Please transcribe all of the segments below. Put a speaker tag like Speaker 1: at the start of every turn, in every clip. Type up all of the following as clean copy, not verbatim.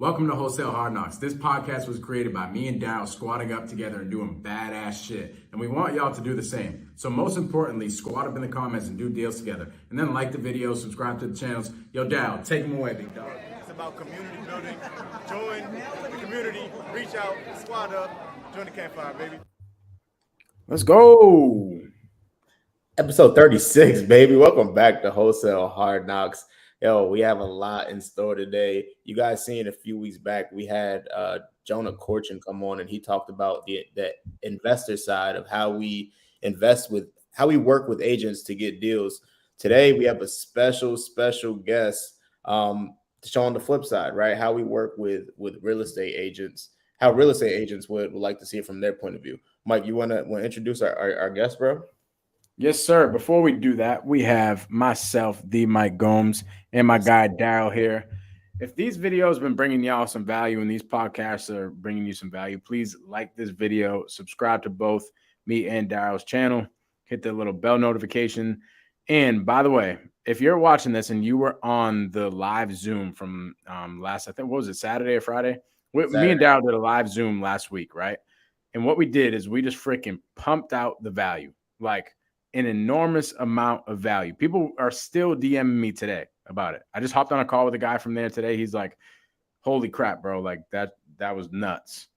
Speaker 1: Welcome to Wholesale Hardknocks. This podcast was created by me and Daryll squatting up together and doing badass shit. And we want y'all to do the same. So most importantly, squat up in the comments and do deals together. And then like the video, subscribe to the channels. Yo, Daryll, take them away, big dog.
Speaker 2: It's about community building. Join the community, reach out, squat up, join the campfire, baby.
Speaker 1: Let's go.
Speaker 3: Episode 36, baby. Welcome back to Wholesale Hardknocks. Yo, we have a lot in store today. You guys seen a few weeks back, we had Jonah Corchin come on, and he talked about the investor side of how we work with agents to get deals. Today, we have a special guest to show on the flip side, right? How we work with real estate agents, how real estate agents would like to see it from their point of view. Mike, you want to introduce our guest, bro?
Speaker 1: Yes, sir. Before we do that, we have myself, the Mike Gomes, and my guy Daryll here. If these videos have been bringing y'all some value and these podcasts are bringing you some value, please like this video, subscribe to both me and Daryl's channel, hit the little bell notification. And by the way, if you're watching this and you were on the live Zoom from last, I think, what was it, Saturday or Friday?
Speaker 3: Saturday.
Speaker 1: Me and Daryll did a live Zoom last week, right? And what we did is we just freaking pumped out the value, like an enormous amount of value. People are still DMing me today about it. I just hopped on a call with a guy from there today. He's like, holy crap, bro. Like that was nuts.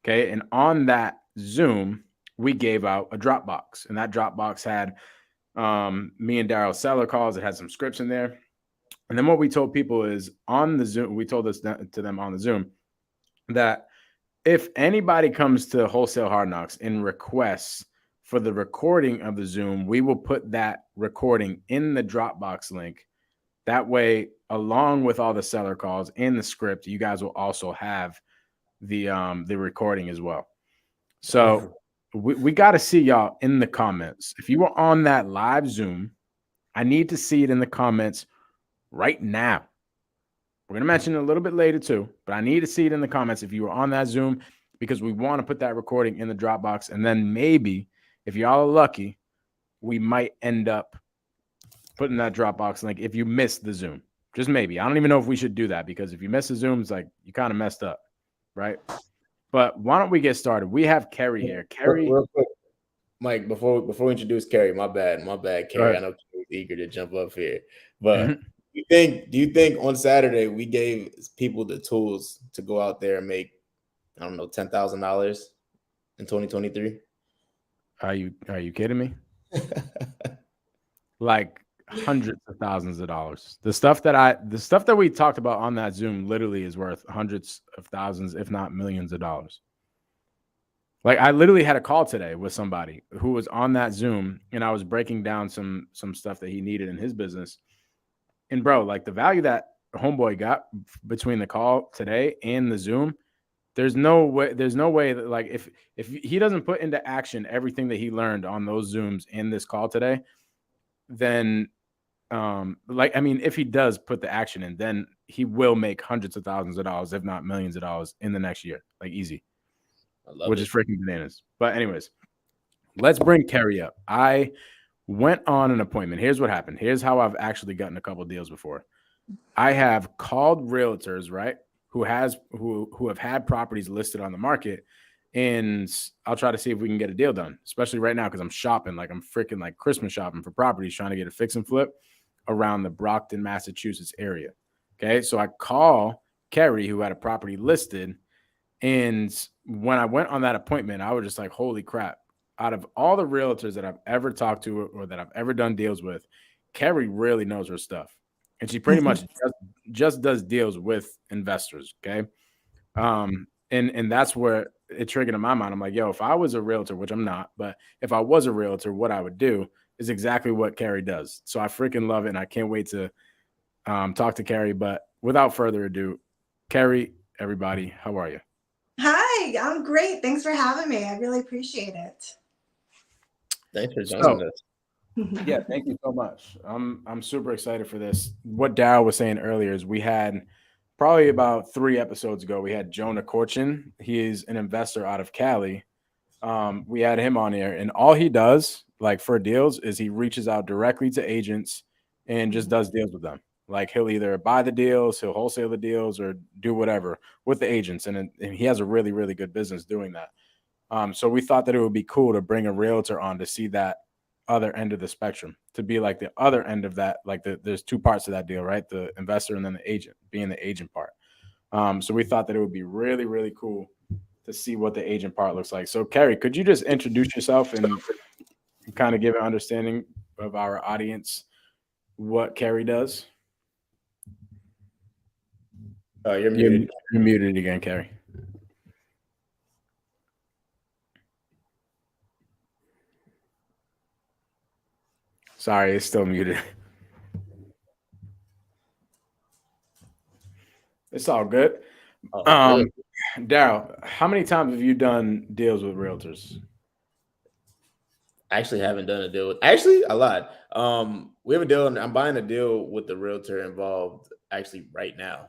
Speaker 1: Okay. And on that Zoom, we gave out a Dropbox, and that Dropbox had me and Daryl seller calls. It had some scripts in there. And then what we told people is on the Zoom, we told this to them on the Zoom that if anybody comes to Wholesale Hardknocks and requests for the recording of the Zoom, we will put that recording in the Dropbox link. That way, along with all the seller calls and the script, you guys will also have the recording as well. So we got to see y'all in the comments. If you were on that live Zoom, I need to see it in the comments right now. We're going to mention it a little bit later too, but I need to see it in the comments if you were on that Zoom, because we want to put that recording in the Dropbox. And then maybe, if y'all are lucky, we might end up putting that Dropbox link if you missed the Zoom. Just maybe. I don't even know if we should do that, because if you miss the Zoom, it's like you kind of messed up, right? But why don't we get started? We have Kerri here. Kerri,
Speaker 3: real quick, Mike, before we introduce Kerri, my bad, Kerri. I know Kerri's eager to jump up here, but do you think on Saturday we gave people the tools to go out there and make, I don't know, $10,000 in 2023?
Speaker 1: Are you kidding me? Like hundreds of thousands of dollars. The stuff that we talked about on that Zoom literally is worth hundreds of thousands, if not millions of dollars. Like, I literally had a call today with somebody who was on that Zoom, and I was breaking down some stuff that he needed in his business. And bro, like the value that homeboy got between the call today and the Zoom, there's no way that, like, if he doesn't put into action everything that he learned on those Zooms in this call today, then if he does put the action in, then he will make hundreds of thousands of dollars, if not millions of dollars, in the next year, like easy, which is freaking bananas. But anyways, let's bring Kerri up. I went on an appointment. Here's what happened. Here's how I've actually gotten a couple of deals before. I have called realtors, right, who have had properties listed on the market, and I'll try to see if we can get a deal done, especially right now, because I'm shopping, like I'm freaking like Christmas shopping for properties, trying to get a fix and flip around the Brockton, Massachusetts area. Okay, so I call Kerri, who had a property listed, and when I went on that appointment, I was just like, holy crap. Out of all the realtors that I've ever talked to or that I've ever done deals with, Kerri really knows her stuff. And she pretty much just does deals with investors, okay? And that's where it triggered in my mind. I'm like, yo, if I was a realtor, which I'm not, but if I was a realtor, what I would do is exactly what Kerri does. So I freaking love it, and I can't wait to talk to Kerri. But without further ado, Kerri, everybody, how are you?
Speaker 4: Hi, I'm great. Thanks for having me. I really appreciate it.
Speaker 3: Thanks for joining us.
Speaker 1: Yeah, thank you so much. I'm super excited for this. What Daryll was saying earlier is we had probably about 3 episodes ago, we had Jonah Corchin. He is an investor out of Cali. We had him on here, and all he does, like for deals, is he reaches out directly to agents and just does deals with them. Like he'll either buy the deals, he'll wholesale the deals, or do whatever with the agents. And he has a really, really good business doing that. So we thought that it would be cool to bring a realtor on to see that other end of the spectrum, to be like the other end of that. Like there's two parts of that deal, right? The investor and then the agent, being the agent part. So we thought that it would be really, really cool to see what the agent part looks like. So Kerri, could you just introduce yourself and kind of give an understanding of our audience what Kerri does?
Speaker 3: You're muted.
Speaker 1: You're muted again, Kerri. Sorry, it's still muted. It's all good.
Speaker 3: Good.
Speaker 1: Daryll, how many times have you done deals with realtors?
Speaker 3: I actually haven't done a deal with a lot. We have a deal, and I'm buying a deal with the realtor involved actually right now.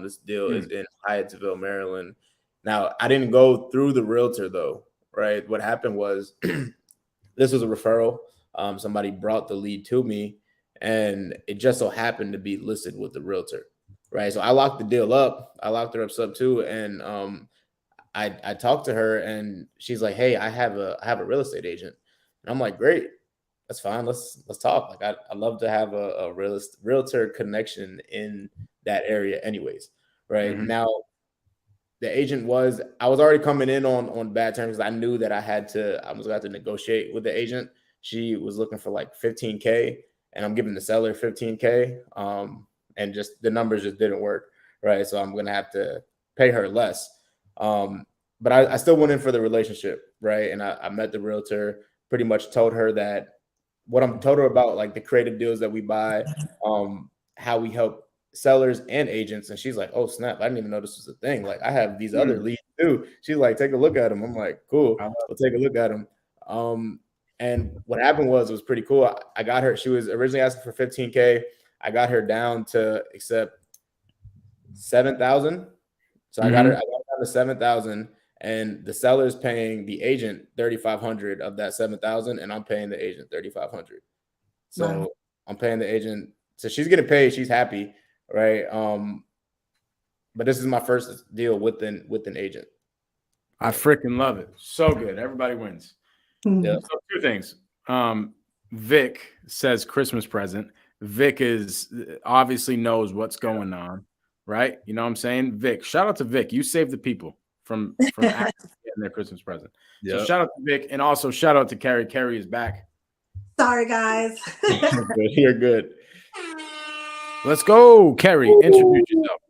Speaker 3: This deal is in Hyattsville, Maryland. Now, I didn't go through the realtor though, right? What happened was this was a referral. Somebody brought the lead to me, and it just so happened to be listed with the realtor, right? So I locked the deal up. I locked her up sub too, and I talked to her, and she's like, "Hey, I have a real estate agent." And I'm like, great, that's fine. Let's talk. Like, I love to have a realtor connection in that area, anyways. Right now, the agent I was already coming in on bad terms. I knew that I was going to have to negotiate with the agent. She was looking for like 15K, and I'm giving the seller 15K. And just the numbers just didn't work, right? So I'm going to have to pay her less. But I still went in for the relationship, right? And I met the realtor. Pretty much told her about, like the creative deals that we buy, how we help sellers and agents. And she's like, oh snap, I didn't even know this was a thing. Like, I have these other leads too. She's like, take a look at them. I'm like, cool, we'll take a look at them. And what happened was, it was pretty cool. I got her, she was originally asking for 15K. I got her down to accept 7,000. So I got her down to 7,000. And the seller's paying the agent 3,500 of that 7,000, and I'm paying the agent 3,500. So wow. I'm paying the agent. So she's getting paid. She's happy, right? But this is my first deal with an agent.
Speaker 1: I freaking love it. So good. Everybody wins. Yeah. So two things. Vic says Christmas present. Vic obviously knows what's going on, right? You know what I'm saying? Vic, shout out to Vic. You saved the people from getting their Christmas present. Yep. So shout out to Vic, and also shout out to Kerri. Kerri is back.
Speaker 4: Sorry, guys.
Speaker 3: You're good.
Speaker 1: Let's go, Kerri. Introduce yourself.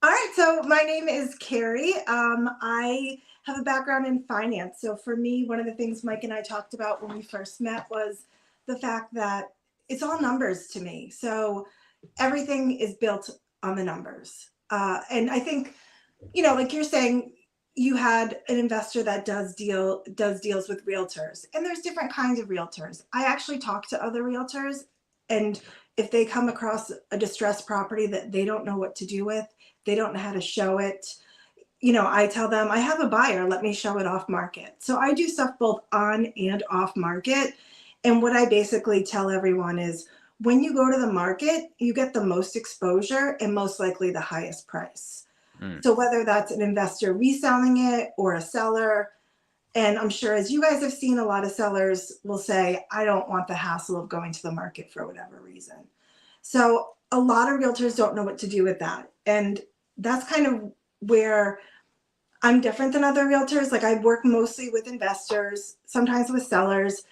Speaker 4: All right. So my name is Kerri. I have a background in finance. So for me, one of the things Mike and I talked about when we first met was the fact that it's all numbers to me. So everything is built on the numbers. And I think, like you're saying, you had an investor that does deals with realtors, and there's different kinds of realtors. I actually talk to other realtors, and if they come across a distressed property that they don't know what to do with, they don't know how to show it, I tell them, I have a buyer, let me show it off market. So I do stuff both on and off market. And what I basically tell everyone is, when you go to the market, you get the most exposure and most likely the highest price. So whether that's an investor reselling it or a seller, and I'm sure, as you guys have seen, a lot of sellers will say, I don't want the hassle of going to the market for whatever reason. So a lot of realtors don't know what to do with that. And that's kind of where I'm different than other realtors. Like, I work mostly with investors, sometimes with sellers,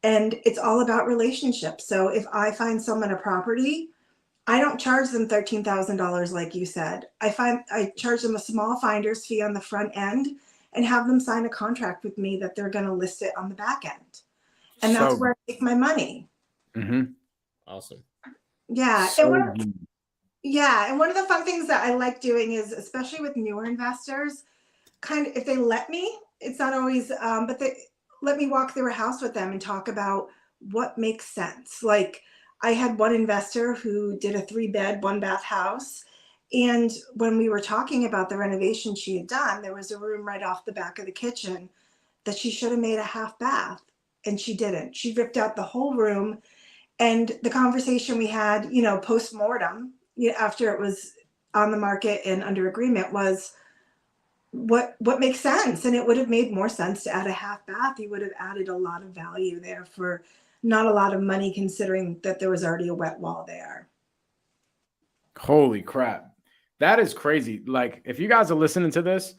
Speaker 4: and it's all about relationships. So if I find someone a property, I don't charge them $13,000 like you said. I charge them a small finder's fee on the front end and have them sign a contract with me that they're going to list it on the back end. And that's where I make my money.
Speaker 3: Awesome.
Speaker 4: Yeah. And one of the fun things that I like doing is, especially with newer investors, kind of, if they let me, it's not always, but they let me walk through a house with them and talk about what makes sense. Like, I had one investor who did a 3-bed, 1-bath house. And when we were talking about the renovation she had done, there was a room right off the back of the kitchen that she should have made a half bath. And she didn't. She ripped out the whole room. And the conversation we had, post-mortem, after it was on the market and under agreement was what makes sense. And it would have made more sense to add a half bath. You would have added a lot of value there for not a lot of money, considering that there was already a wet wall there.
Speaker 1: Holy crap. That is crazy. Like, if you guys are listening to this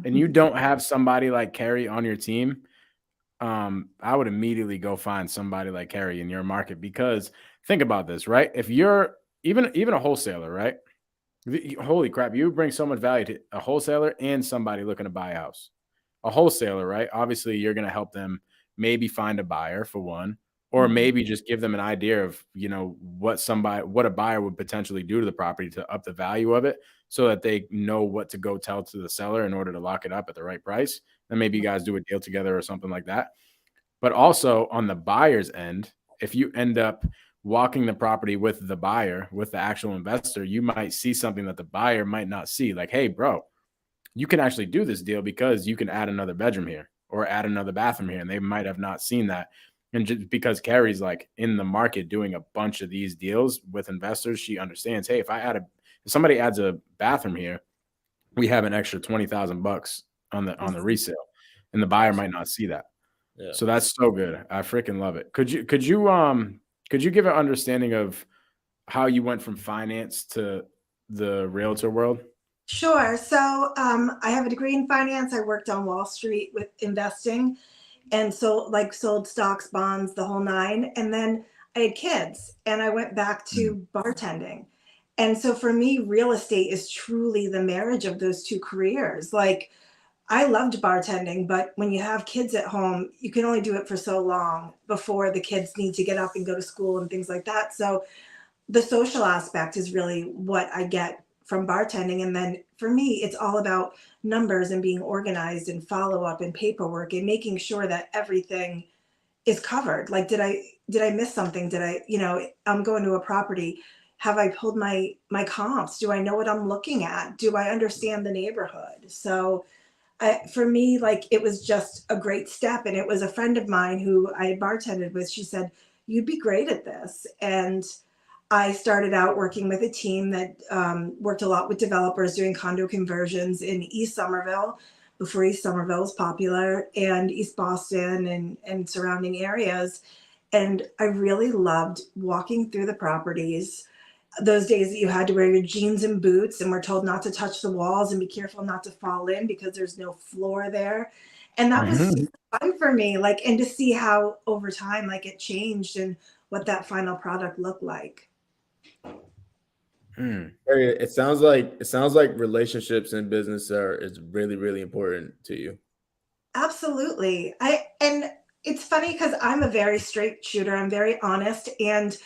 Speaker 1: and you don't have somebody like Kerri on your team, I would immediately go find somebody like Kerri in your market, because think about this, right? If you're even a wholesaler, right? Holy crap, you bring so much value to a wholesaler and somebody looking to buy a house. A wholesaler, right? Obviously, you're going to help them maybe find a buyer for one, or maybe just give them an idea of, what a buyer would potentially do to the property to up the value of it, so that they know what to go tell to the seller in order to lock it up at the right price. And maybe you guys do a deal together or something like that. But also on the buyer's end, if you end up walking the property with the buyer, with the actual investor, you might see something that the buyer might not see. Like, hey, bro, you can actually do this deal because you can add another bedroom here or add another bathroom here. And they might have not seen that. And just because Kerri's like in the market doing a bunch of these deals with investors, she understands, hey, if somebody adds a bathroom here, we have an extra $20,000 on the resale, and the buyer might not see that. Yeah. So that's so good. I freaking love it. Could you give an understanding of how you went from finance to the realtor world?
Speaker 4: Sure. So I have a degree in finance. I worked on Wall Street with investing, and sold stocks, bonds, the whole nine. And then I had kids and I went back to bartending. And so for me, real estate is truly the marriage of those two careers. Like, I loved bartending, but when you have kids at home, you can only do it for so long before the kids need to get up and go to school and things like that. So the social aspect is really what I get from bartending. And then for me, it's all about numbers and being organized and follow up and paperwork and making sure that everything is covered. Like, did I miss something? I'm going to a property. Have I pulled my comps? Do I know what I'm looking at? Do I understand the neighborhood? So for me, like, it was just a great step. And it was a friend of mine who I had bartended with. She said, you'd be great at this. And I started out working with a team that worked a lot with developers doing condo conversions in East Somerville, before East Somerville was popular, and East Boston and surrounding areas. And I really loved walking through the properties. Those days that you had to wear your jeans and boots and were told not to touch the walls and be careful not to fall in because there's no floor there. And that was super fun for me, like, and to see how over time, like, it changed and what that final product looked like.
Speaker 3: It sounds like relationships in business is really, really important to you.
Speaker 4: Absolutely. And it's funny because I'm a very straight shooter. I'm very honest, and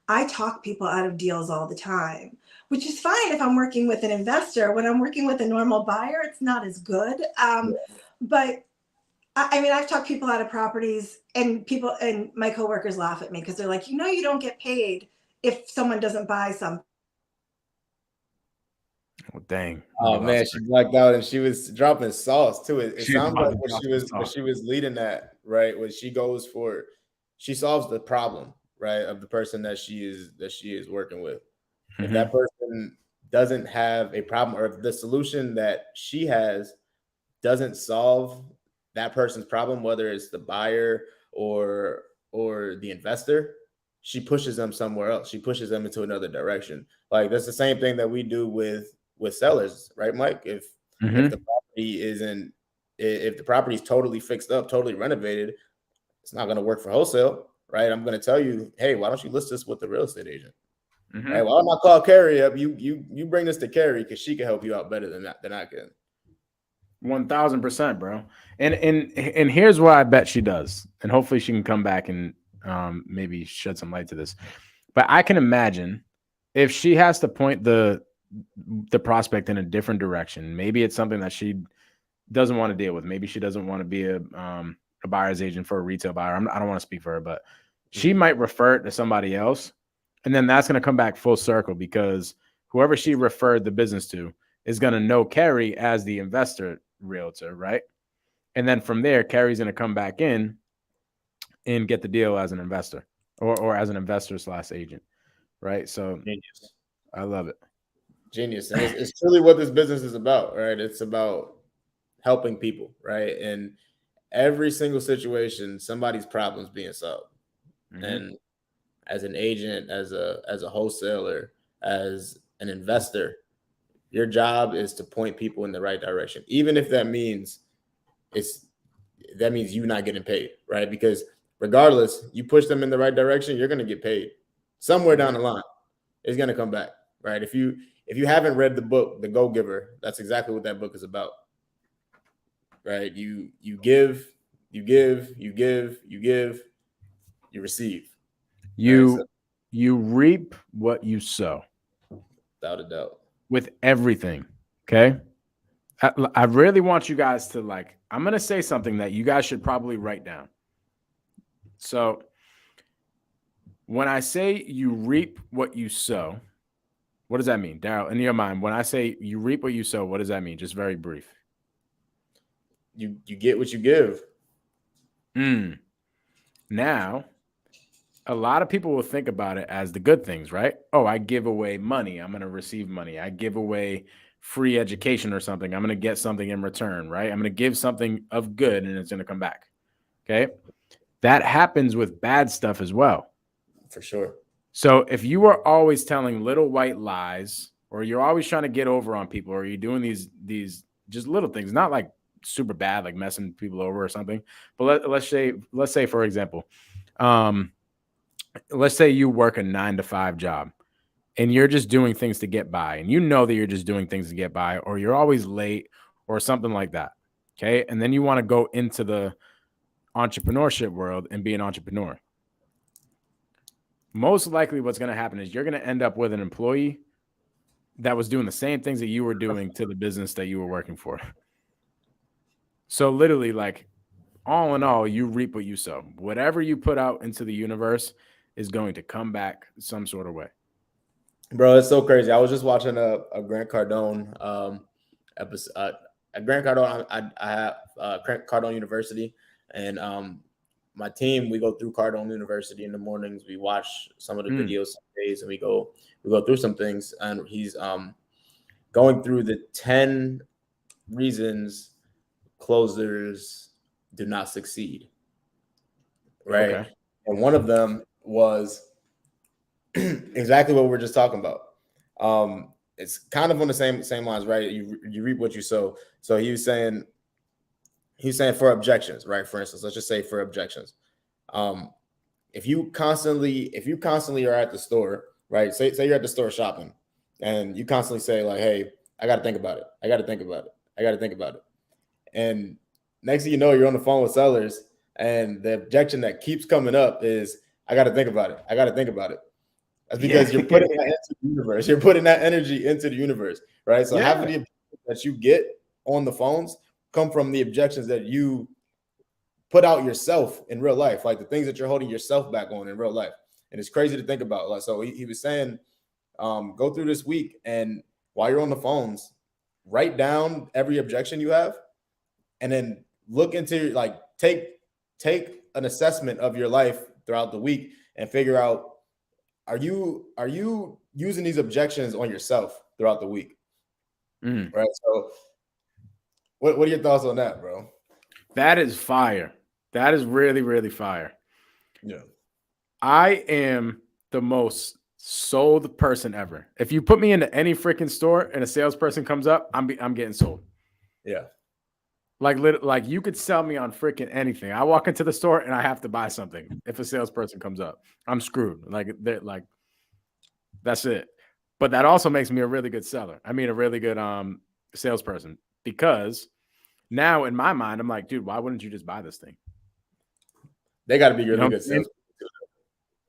Speaker 4: I talk people out of deals all the time, which is fine if I'm working with an investor. When I'm working with a normal buyer, it's not as good. But I mean, I've talked people out of properties, and my coworkers laugh at me because they're like, you don't get paid if someone doesn't buy something.
Speaker 1: Oh, dang.
Speaker 3: Oh man, she blacked out and she was dropping sauce too. It sounds like what she was leading at, right? When she solves the problem, right, of the person that she is working with. If that person doesn't have a problem, or if the solution that she has doesn't solve that person's problem, whether it's the buyer or the investor, she pushes them somewhere else. She pushes them into another direction. Like, that's the same thing that we do with sellers, right, Mike? If the property is totally fixed up, totally renovated, it's not going to work for wholesale, right? I'm going to tell you, hey, why don't you list this with the real estate agent? Right? Why don't I call Kerri up? You bring this to Kerri because she can help you out better than I can.
Speaker 1: 1000%, bro. And here's what I bet she does, and hopefully she can come back and maybe shed some light to this. But I can imagine if she has to point the prospect in a different direction, maybe it's something that she doesn't want to deal with. Maybe she doesn't want to be a buyer's agent for a retail buyer. I don't want to speak for her, but she might refer it to somebody else. And then that's going to come back full circle, because whoever she referred the business to is going to know Kerri as the investor realtor, right? And then from there, Kerri's going to come back in and get the deal as an investor or as an investor / agent, right? So I love it.
Speaker 3: Genius. And it's truly what this business is about, right? It's about helping people, right? And every single situation, somebody's problems being solved.
Speaker 1: Mm-hmm.
Speaker 3: And as an agent, as a wholesaler, as an investor, your job is to point people in the right direction, even if that means you not getting paid, right? Because regardless, you push them in the right direction, you're going to get paid somewhere down the line. It's going to come back, right? If you haven't read the book, The Go Giver, that's exactly what that book is about, right? You give, you receive.
Speaker 1: You reap what you sow.
Speaker 3: Without a doubt.
Speaker 1: With everything. Okay. I really want you guys to I'm going to say something that you guys should probably write down. So when I say you reap what you sow, what does that mean? Daryll, in your mind, when I say you reap what you sow, what does that mean? Just very brief.
Speaker 3: You get what you give.
Speaker 1: Now, a lot of people will think about it as the good things, right? Oh, I give away money. I'm going to receive money. I give away free education or something. I'm going to get something in return, right? I'm going to give something of good and it's going to come back. Okay. That happens with bad stuff as well.
Speaker 3: For sure.
Speaker 1: So if you are always telling little white lies, or you're always trying to get over on people, or you're doing these just little things, not like super bad, like messing people over or something, but let's say for example, let's say you work a 9-to-5 job and you're just doing things to get by, and you know that you're just doing things to get by, or you're always late or something like that. Okay. And then you want to go into the entrepreneurship world and be an entrepreneur. Most likely what's going to happen is you're going to end up with an employee that was doing the same things that you were doing to the business that you were working for. So literally, all in all, you reap what you sow. Whatever you put out into the universe is going to come back some sort of way.
Speaker 3: Bro, it's so crazy. I was just watching a Grant Cardone episode. At Grant Cardone, I have Grant Cardone University, and my team, we go through Cardone University in the mornings. We watch some of the videos some days, and we go through some things. And he's going through the 10 reasons closers do not succeed. Right. Okay. And one of them was exactly what we're just talking about. It's kind of on the same lines, right? You reap what you sow. So he was saying for objections, right? For instance, let's just say for objections. If you constantly are at the store, right? Say you're at the store shopping, and you constantly say like, "Hey, I got to think about it. I got to think about it. I got to think about it." And next thing you know, you're on the phone with sellers, and the objection that keeps coming up is, "I got to think about it. I got to think about it." That's because you're putting that into the universe. You're putting that energy into the universe, right? So half of the objections that you get on the phones come from the objections that you put out yourself in real life, like the things that you're holding yourself back on in real life. And it's crazy to think about. Like, so he was saying, go through this week, and while you're on the phones, write down every objection you have, and then look into take an assessment of your life throughout the week and figure out, are you using these objections on yourself throughout the week? Right. So what are your thoughts on that, bro?
Speaker 1: That is fire. That is really, really fire.
Speaker 3: Yeah.
Speaker 1: I am the most sold person ever. If you put me into any freaking store and a salesperson comes up, I'm getting sold.
Speaker 3: Yeah.
Speaker 1: Like you could sell me on freaking anything. I walk into the store and I have to buy something. If a salesperson comes up, I'm screwed. That's it. But that also makes me a really good seller. I mean, a really good salesperson, because now in my mind, I'm like, dude, why wouldn't you just buy this thing?
Speaker 3: They got to be really good salespeople.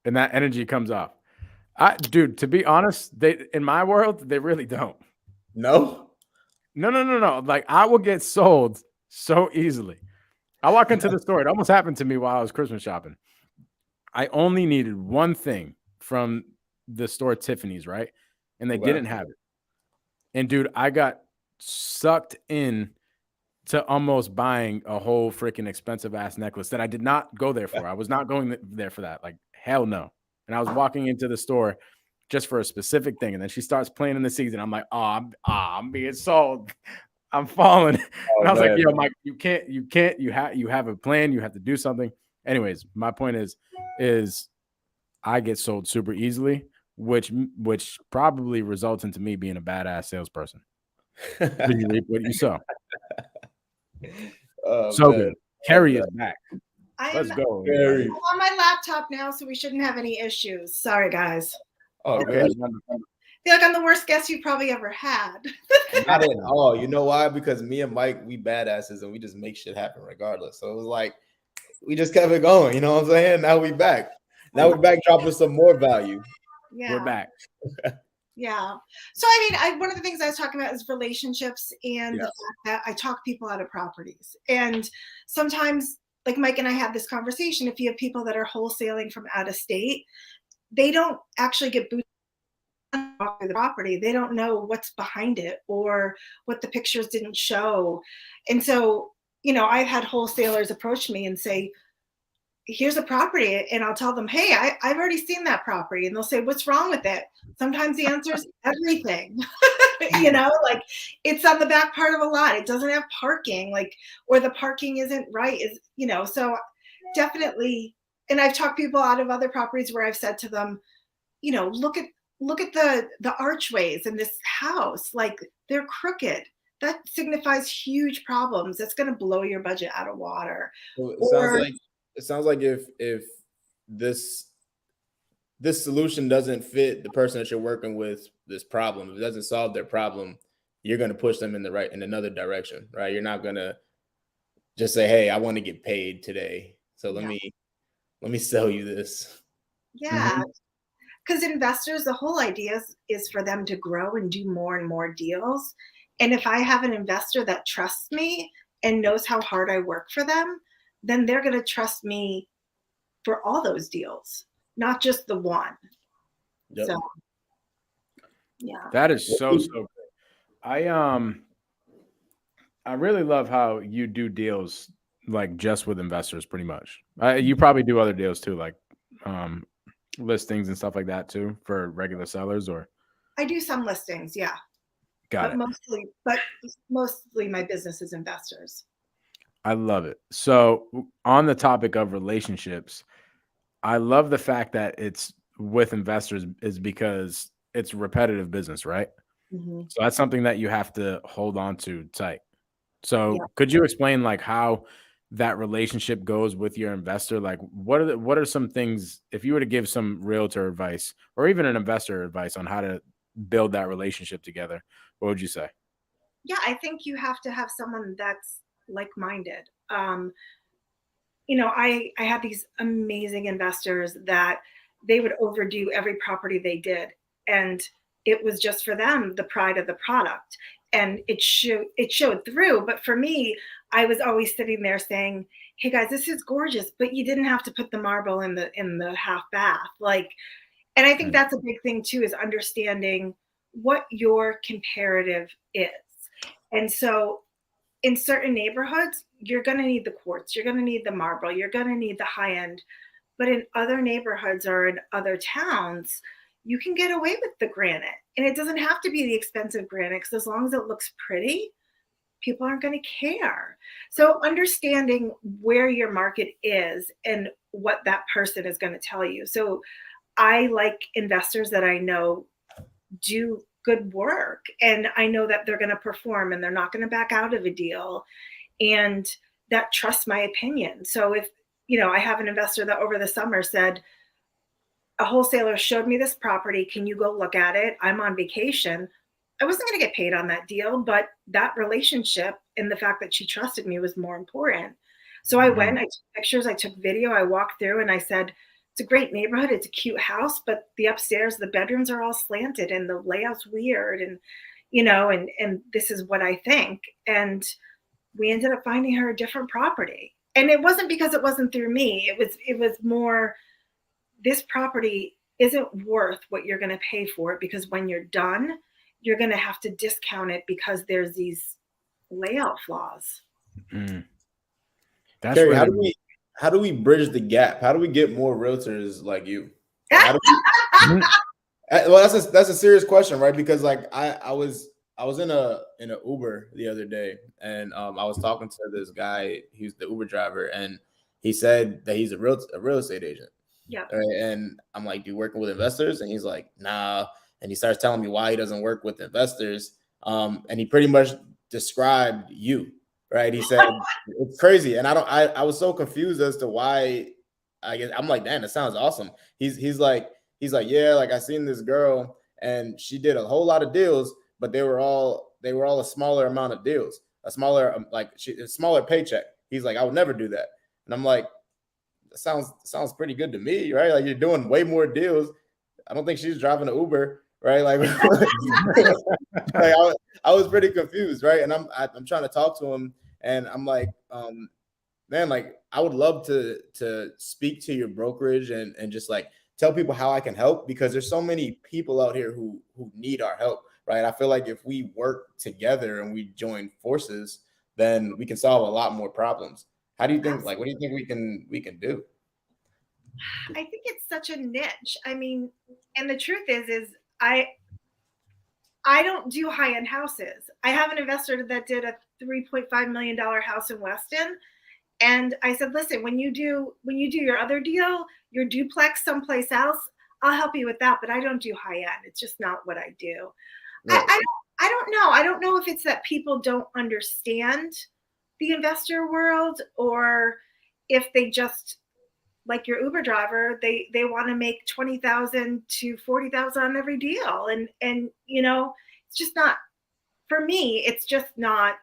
Speaker 1: And that energy comes off. Dude, to be honest, in my world, they really don't.
Speaker 3: No.
Speaker 1: Like, I will get sold so easily. I walk into the store. It almost happened to me while I was Christmas shopping. I only needed one thing from the store, Tiffany's, right? And they didn't have it. And dude, I got sucked in to almost buying a whole freaking expensive ass necklace that I did not go there for. I was not going there for that. Like, hell no. And I was walking into the store just for a specific thing. And then she starts playing in the season. I'm like, I'm being sold. I'm falling. And I was like, yo, Mike, you have a plan. You have to do something. Anyways, my point is I get sold super easily, which probably results into me being a badass salesperson. You reap what you sow. So man. Good. Kerri is back. Let's go.
Speaker 3: Kerri.
Speaker 4: I'm on my laptop now, so we shouldn't have any issues. Sorry, guys.
Speaker 3: Oh,
Speaker 1: okay.
Speaker 4: I feel like I'm the worst guest you probably ever had.
Speaker 3: Not at all. You know why? Because me and Mike, we badasses and we just make shit happen regardless. So it was like we just kept it going. You know what I'm saying? Now we back. Now we're back dropping some more value.
Speaker 4: Yeah.
Speaker 1: We're back.
Speaker 4: Yeah. So I mean, one of the things I was talking about is relationships and the fact that I talk people out of properties. And sometimes, like Mike and I had this conversation, if you have people that are wholesaling from out of state, they don't actually get boots on the property. They don't know what's behind it or what the pictures didn't show. And so, you know, I've had wholesalers approach me and say, here's a property, and I'll tell them, hey, I've already seen that property. And they'll say, what's wrong with it? Sometimes the answer is everything. You know, like it's on the back part of a lot. It doesn't have parking, like, or the parking isn't right, is, you know, so definitely. And I've talked people out of other properties where I've said to them, you know, look at the archways in this house, like they're crooked. That signifies huge problems. That's going to blow your budget out of water.
Speaker 3: Well, it sounds like if this solution doesn't fit the person that you're working with, this problem, if it doesn't solve their problem, you're going to push them in another direction, right? You're not going to just say, hey, I want to get paid today, so let me sell you this.
Speaker 4: Yeah. Because investors, the whole idea is for them to grow and do more and more deals. And if I have an investor that trusts me and knows how hard I work for them, then they're going to trust me for all those deals, not just the one.
Speaker 3: Yep.
Speaker 4: So, yeah.
Speaker 1: That is so good. I really love how you do deals like just with investors, pretty much. You probably do other deals too, like listings and stuff like that too for regular sellers, or
Speaker 4: I do some listings, yeah. But mostly my business is investors.
Speaker 1: I love it. So on the topic of relationships, I love the fact that it's with investors is because it's repetitive business, right?
Speaker 4: Mm-hmm.
Speaker 1: So that's something that you have to hold on to tight. So could you explain like how that relationship goes with your investor? Like what are some things, if you were to give some realtor advice or even an investor advice on how to build that relationship together, what would you say?
Speaker 4: Yeah, I think you have to have someone that's like-minded. You know, I had these amazing investors that they would overdo every property they did, and it was just for them the pride of the product, and it showed through. But for me, I was always sitting there saying, hey guys, this is gorgeous, but you didn't have to put the marble in the half bath, like. And I think that's a big thing too, is understanding what your comparative is. And so in certain neighborhoods, you're going to need the quartz, you're going to need the marble, you're going to need the high end. But in other neighborhoods or in other towns, you can get away with the granite. And it doesn't have to be the expensive granite, because as long as it looks pretty, people aren't going to care. So understanding where your market is and what that person is going to tell you. So I like investors that I know do good work, and I know that they're going to perform and they're not going to back out of a deal, and that trust my opinion. So if, you know, I have an investor that over the summer said, a wholesaler showed me this property, can you go look at it? I'm on vacation. I wasn't going to get paid on that deal, but that relationship and the fact that she trusted me was more important. So I went, I took pictures, I took video, I walked through, and I said, it's a great neighborhood, it's a cute house, but the upstairs, the bedrooms are all slanted and the layout's weird, and, you know, and this is what I think. And we ended up finding her a different property. And it wasn't because it wasn't through me. It was more, this property isn't worth what you're going to pay for it, because when you're done, you're going to have to discount it because there's these layout flaws.
Speaker 3: That's Kerri, how do we bridge the gap? How do we get more realtors like you? Well, that's a serious question, right? Because like I was in a Uber the other day, and I was talking to this guy. He's the Uber driver, and he said that he's a real estate agent.
Speaker 4: Yeah.
Speaker 3: Right? And I'm like, "Do you working with investors?" And he's like, "Nah." And he starts telling me why he doesn't work with investors. And he pretty much described you, right? He said it's crazy, and I was so confused as to why. I guess I'm like, "Damn, that sounds awesome." He's like, yeah, like I seen this girl and she did a whole lot of deals, but they were all a smaller amount of deals, a smaller a smaller paycheck. He's like, I would never do that. And I'm like, that sounds pretty good to me, right? Like you're doing way more deals. I don't think she's driving an Uber, right? Like, I was pretty confused, right? And I'm trying to talk to him, and I'm like, man, like I would love to speak to your brokerage and just like tell people how I can help, because there's so many people out here who need our help, right? I feel like if we work together and we join forces, then we can solve a lot more problems. How do you think? Like, what do you think we can do?
Speaker 4: I think it's such a niche. I mean, and the truth is I don't do high-end houses. I have an investor that did a $3.5 million house in Weston. And I said, listen, when you do your other deal, your duplex someplace else, I'll help you with that. But I don't do high end. It's just not what I do.
Speaker 3: Right.
Speaker 4: I don't know. I don't know if it's that people don't understand the investor world, or if they just, like your Uber driver, they want to make 20,000 to 40,000 on every deal. And it's just not, for me, it's just not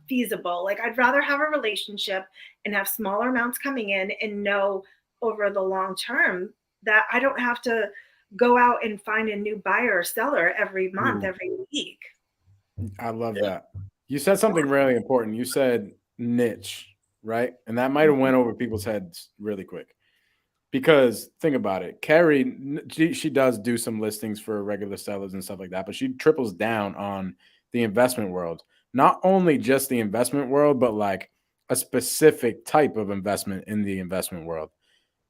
Speaker 4: feasible. Like I'd rather have a relationship and have smaller amounts coming in and know over the long term that I don't have to go out and find a new buyer or seller every month, every week.
Speaker 1: I love that. You said something really important. You said niche, right? And that might have went over people's heads really quick. Because think about it, Kerri, she does do some listings for regular sellers and stuff like that, but she triples down on the investment world. Not only just the investment world, but like a specific type of investment in the investment world,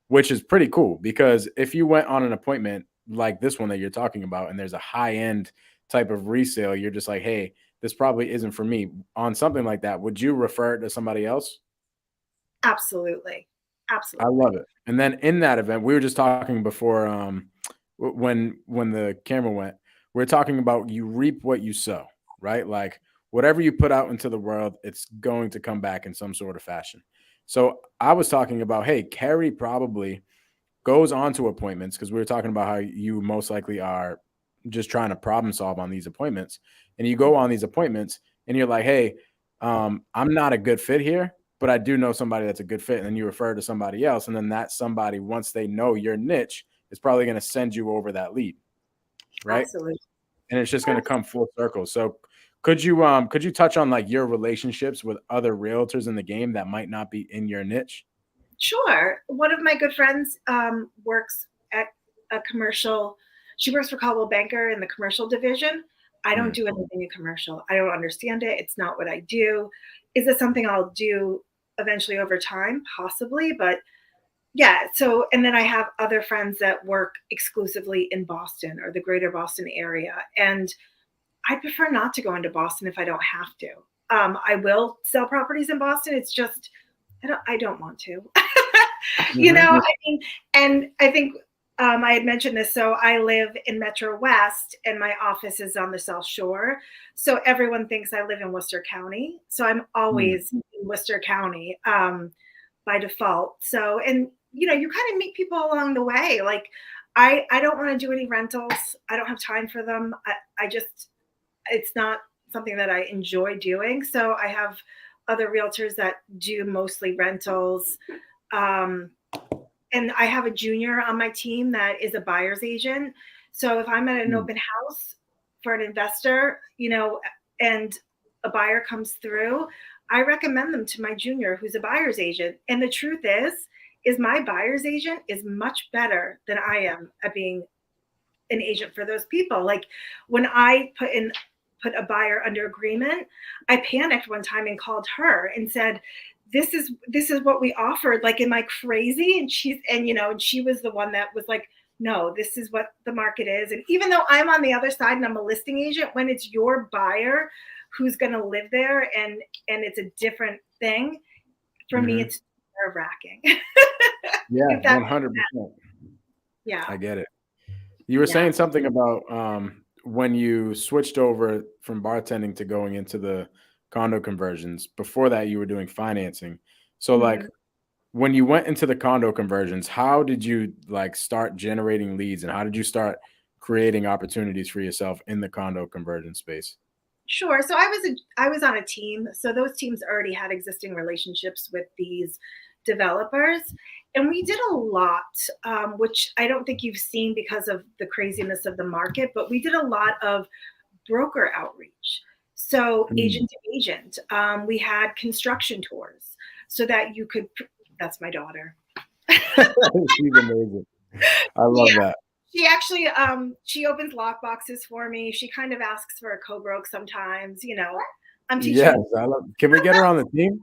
Speaker 1: which is pretty cool. Because if you went on an appointment like this one that you're talking about, and there's a high end type of resale, you're just like, hey, this probably isn't for me. On something like that, would you refer it to somebody else?
Speaker 4: Absolutely.
Speaker 1: I
Speaker 4: Absolutely.
Speaker 1: love it. And then in that event, we were just talking before when the camera went, we are talking about you reap what you sow, right? Like whatever you put out into the world, it's going to come back in some sort of fashion. So I was talking about, hey, Kerri probably goes on to appointments, because we were talking about how you most likely are just trying to problem solve on these appointments. And you go on these appointments and you're like, hey, I'm not a good fit here, but I do know somebody that's a good fit. And then you refer to somebody else. And then that somebody, once they know your niche, is probably going to send you over that lead. Right.
Speaker 4: Absolutely.
Speaker 1: And it's just going to come full circle. So could you touch on like your relationships with other realtors in the game that might not be in your niche?
Speaker 4: Sure. One of my good friends works at a commercial. She works for Coldwell Banker in the commercial division. I don't do anything in commercial. I don't understand it. It's not what I do. Is it something I'll do eventually over time? Possibly. But yeah. So, and then I have other friends that work exclusively in Boston or the greater Boston area. And I prefer not to go into Boston if I don't have to. I will sell properties in Boston. It's just, I don't want to. I mean, and I think I had mentioned this. So I live in Metro West and my office is on the South Shore. So everyone thinks I live in Worcester County. So I'm always in Worcester County by default. So, and you kind of meet people along the way. Like I don't want to do any rentals. I don't have time for them. I just, it's not something that I enjoy doing. So I have other realtors that do mostly rentals. And I have a junior on my team that is a buyer's agent. So if I'm at an open house for an investor, and a buyer comes through, I recommend them to my junior who's a buyer's agent. And the truth is my buyer's agent is much better than I am at being an agent for those people. Like when I put a buyer under agreement, I panicked one time and called her and said, this is what we offered. Like, am I crazy? And she was the one that was like, no, this is what the market is. And even though I'm on the other side and I'm a listing agent, when it's your buyer who's going to live there and it's a different thing, for me, it's nerve-wracking.
Speaker 1: Yeah, 100%.
Speaker 4: Yeah.
Speaker 1: I get it. You were saying something about when you switched over from bartending to going into the condo conversions. Before that, you were doing financing. So like when you went into the condo conversions, how did you like start generating leads and how did you start creating opportunities for yourself in the condo conversion space?
Speaker 4: Sure. So I was on a team. So those teams already had existing relationships with these developers. And we did a lot, which I don't think you've seen because of the craziness of the market, but we did a lot of broker outreach. So agent to agent, we had construction tours so that you could, that's my daughter.
Speaker 1: She's amazing. I love that.
Speaker 4: She actually, she opens lock boxes for me. She kind of asks for a co-broke sometimes, you know. I'm teaching.
Speaker 1: Yes, I love. Can we get her on the team?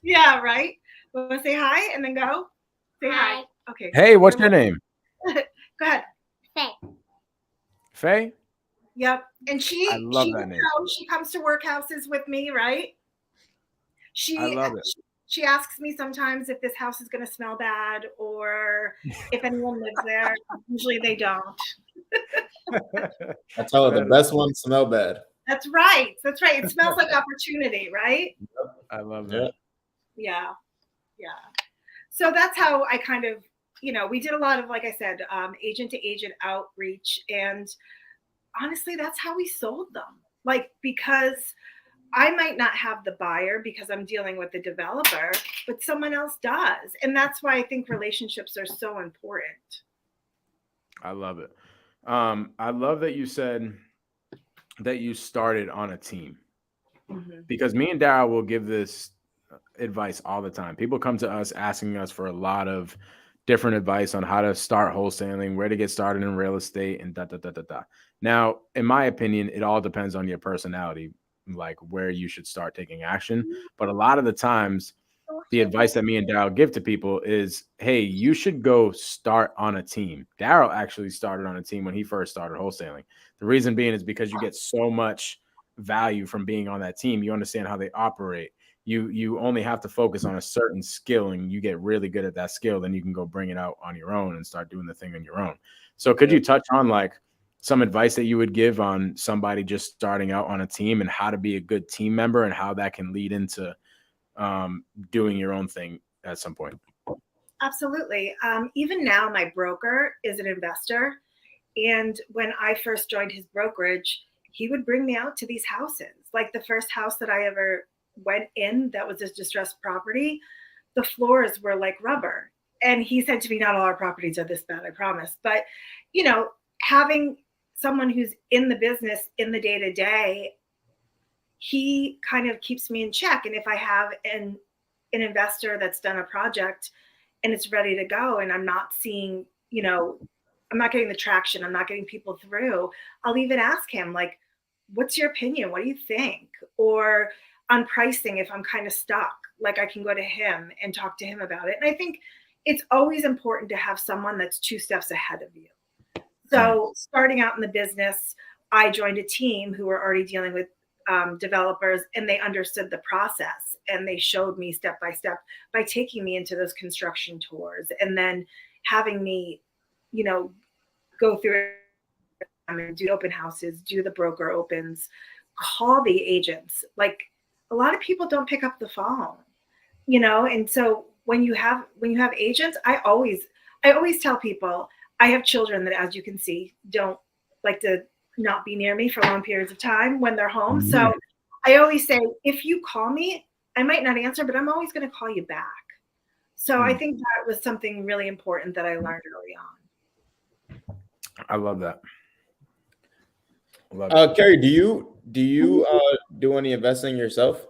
Speaker 4: Yeah, right. Want to say hi and then go? Say hi. Okay.
Speaker 1: Hey, what's your name?
Speaker 4: Go ahead.
Speaker 5: Faye.
Speaker 1: Faye?
Speaker 4: Yep. And
Speaker 1: I love that name.
Speaker 4: She comes to workhouses with me, right?
Speaker 1: I love it.
Speaker 4: She asks me sometimes if this house is going to smell bad or if anyone lives there. Usually they don't.
Speaker 3: I tell her the best ones smell bad.
Speaker 4: That's right. That's right. It smells like opportunity, right?
Speaker 1: I love that.
Speaker 4: Yeah. Yeah. So that's how I kind of, you know, we did a lot of, like I said, agent to agent outreach. And honestly, that's how we sold them. Like, because I might not have the buyer because I'm dealing with the developer, but someone else does. And that's why I think relationships are so important.
Speaker 1: I love it. I love that you said that you started on a team because me and Daryll will give this advice all the time. People come to us asking us for a lot of different advice on how to start wholesaling, where to get started in real estate, and da. Now, in my opinion, it all depends on your personality, like where you should start taking action. But a lot of the times, the advice that me and Daryll give to people is, hey, you should go start on a team. Daryll actually started on a team when he first started wholesaling. The reason being is because you get so much value from being on that team. You understand how they operate. You only have to focus on a certain skill and you get really good at that skill. Then you can go bring it out on your own and start doing the thing on your own. So could you touch on like some advice that you would give on somebody just starting out on a team and how to be a good team member and how that can lead into doing your own thing at some point?
Speaker 4: Absolutely. Even now, my broker is an investor. And when I first joined his brokerage, he would bring me out to these houses. Like the first house that I ever went in that was a distressed property, the floors were like rubber. And he said to me, not all our properties are this bad, I promise. But, you know, having someone who's in the business in the day-to-day, he kind of keeps me in check. And if I have an investor that's done a project and it's ready to go and I'm not seeing, you know, I'm not getting the traction, I'm not getting people through, I'll even ask him, like, what's your opinion? What do you think? Or on pricing, if I'm kind of stuck, like I can go to him and talk to him about it. And I think it's always important to have someone that's 2 steps ahead of you. So starting out in the business, I joined a team who were already dealing with developers, and they understood the process and they showed me step by step by taking me into those construction tours and then having me, you know, go through and do open houses, do the broker opens, call the agents. Like a lot of people don't pick up the phone, you know? And so when you have agents, I always tell people, I have children that, as you can see, don't like to not be near me for long periods of time when they're home. So I always say, if you call me, I might not answer, but I'm always going to call you back. So I think that was something really important that I learned early on.
Speaker 1: I love that.
Speaker 3: Kerri, do you do any investing yourself?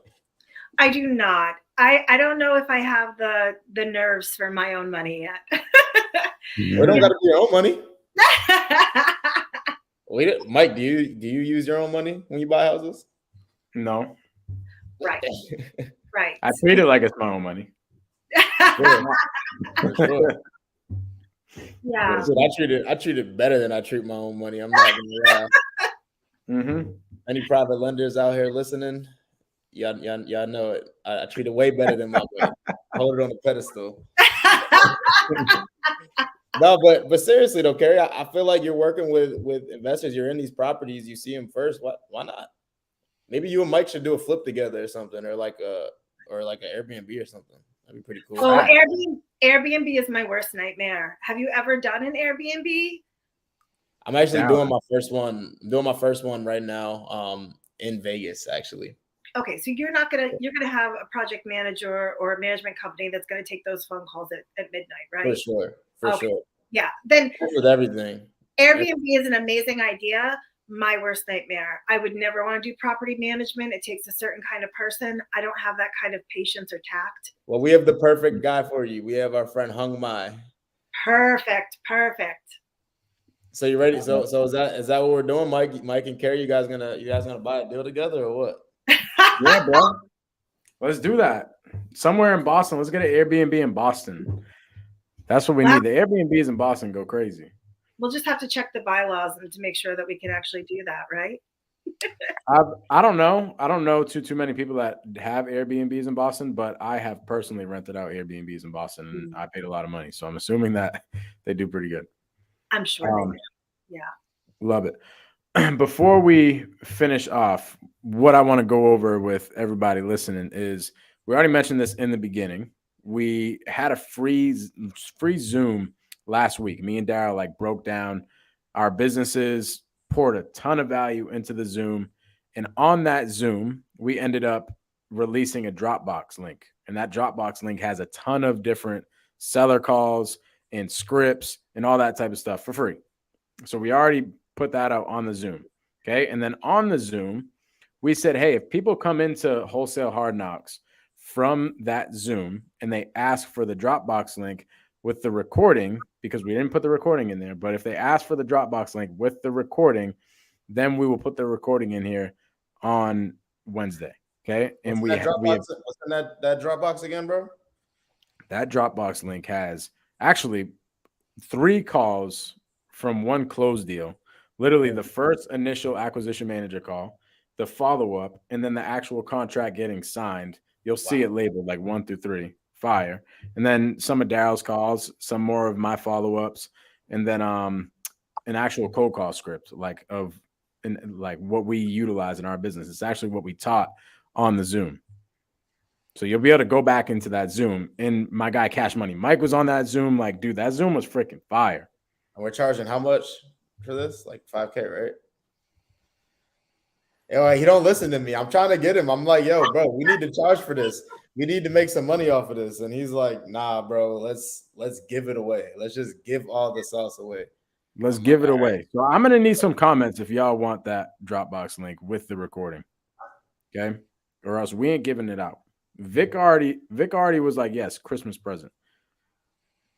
Speaker 4: I do not. I don't know if I have the nerves for my own money yet.
Speaker 3: We don't got to be your own money. Mike, do you use your own money when you buy houses?
Speaker 1: No.
Speaker 4: Right. Right.
Speaker 1: I treat it like it's my own money.
Speaker 3: For sure.
Speaker 4: Yeah.
Speaker 3: Listen, I treat it better than I treat my own money. I'm not gonna lie.
Speaker 1: Mm-hmm.
Speaker 3: Any private lenders out here listening, y'all know it. I treat it way better than my money. Hold it on a pedestal. No, but seriously though, Kerri, I feel like you're working with investors. You're in these properties. You see them first. Why not? Maybe you and Mike should do a flip together or something, or like an Airbnb or something. That'd be pretty cool.
Speaker 4: Oh, Airbnb is my worst nightmare. Have you ever done an Airbnb?
Speaker 3: I'm actually doing my first one. I'm doing my first one right now. In Vegas, actually.
Speaker 4: Okay, so you're gonna have a project manager or a management company that's gonna take those phone calls at midnight, right?
Speaker 3: For sure.
Speaker 4: Yeah. Then
Speaker 3: with everything.
Speaker 4: Airbnb is an amazing idea. My worst nightmare. I would never want to do property management. It takes a certain kind of person. I don't have that kind of patience or tact.
Speaker 3: Well, we have the perfect guy for you. We have our friend Hung Mai.
Speaker 4: Perfect.
Speaker 3: So you ready? So is that what we're doing, Mike and Kerri? You guys gonna buy a deal together or what?
Speaker 1: Yeah, bro. Let's do that. Somewhere in Boston. Let's get an Airbnb in Boston. That's what we need. The Airbnbs in Boston go crazy.
Speaker 4: We'll just have to check the bylaws and to make sure that we can actually do that, right?
Speaker 1: I don't know. I don't know too many people that have Airbnbs in Boston, but I have personally rented out Airbnbs in Boston, and I paid a lot of money. So I'm assuming that they do pretty good.
Speaker 4: I'm sure. Yeah.
Speaker 1: Love it. Before we finish off, what I want to go over with everybody listening is we already mentioned this in the beginning. We had a free Zoom last week. Me and Daryll like broke down our businesses, poured a ton of value into the Zoom. And on that Zoom, we ended up releasing a Dropbox link. And that Dropbox link has a ton of different seller calls and scripts and all that type of stuff for free. So we already put that out on the Zoom. Okay. And then on the Zoom, we said, hey, if people come into Wholesale Hardknocks from that Zoom and they ask for the Dropbox link with the recording, because we didn't put the recording in there, but if they ask for the Dropbox link with the recording, then we will put the recording in here on Wednesday. Okay. And what's
Speaker 3: in that Dropbox again, bro?
Speaker 1: That Dropbox link has actually 3 calls from one closed deal. Literally the first initial acquisition manager call, the follow-up, and then the actual contract getting signed. You'll see it labeled like 1 through 3, fire. And then some of Daryll's calls, some more of my follow-ups, and then an actual cold call script like what we utilize in our business. It's actually what we taught on the Zoom. So you'll be able to go back into that Zoom. And my guy Cash Money Mike was on that Zoom. Like, dude, that Zoom was freaking fire.
Speaker 3: And we're charging how much for this? Like $5,000, right? Yo, he don't listen to me. I'm trying to get him. I'm like, yo, bro, we need to charge for this. We need to make some money off of this. And he's like, nah, bro, let's give it away. Let's just give all the sauce away.
Speaker 1: Let's give it away. So I'm going to need some comments if y'all want that Dropbox link with the recording. Okay. Or else we ain't giving it out. Vic already was like, yes, Christmas present.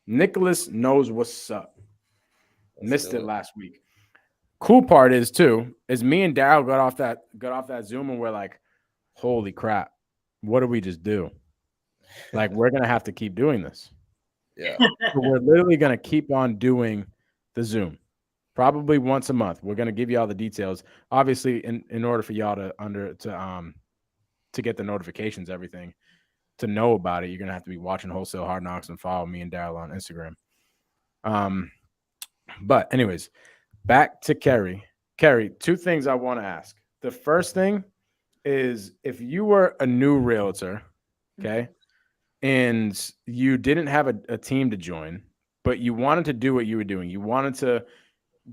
Speaker 1: Nicholas knows what's up. Missed it last week. Cool part is me and Daryll got off that Zoom and we're like, holy crap, what did we just do? Like, we're gonna have to keep doing this.
Speaker 3: Yeah.
Speaker 1: So we're literally gonna keep on doing the Zoom, probably once a month. We're gonna give you all the details. Obviously, in order for y'all to get the notifications, everything, to know about it, you're gonna have to be watching Wholesale Hardknocks and follow me and Daryll on Instagram. But anyways, back to Kerri. Kerri, 2 things I want to ask. The first thing is, if you were a new realtor, okay, and you didn't have a team to join, but you wanted to do what you were doing, you wanted to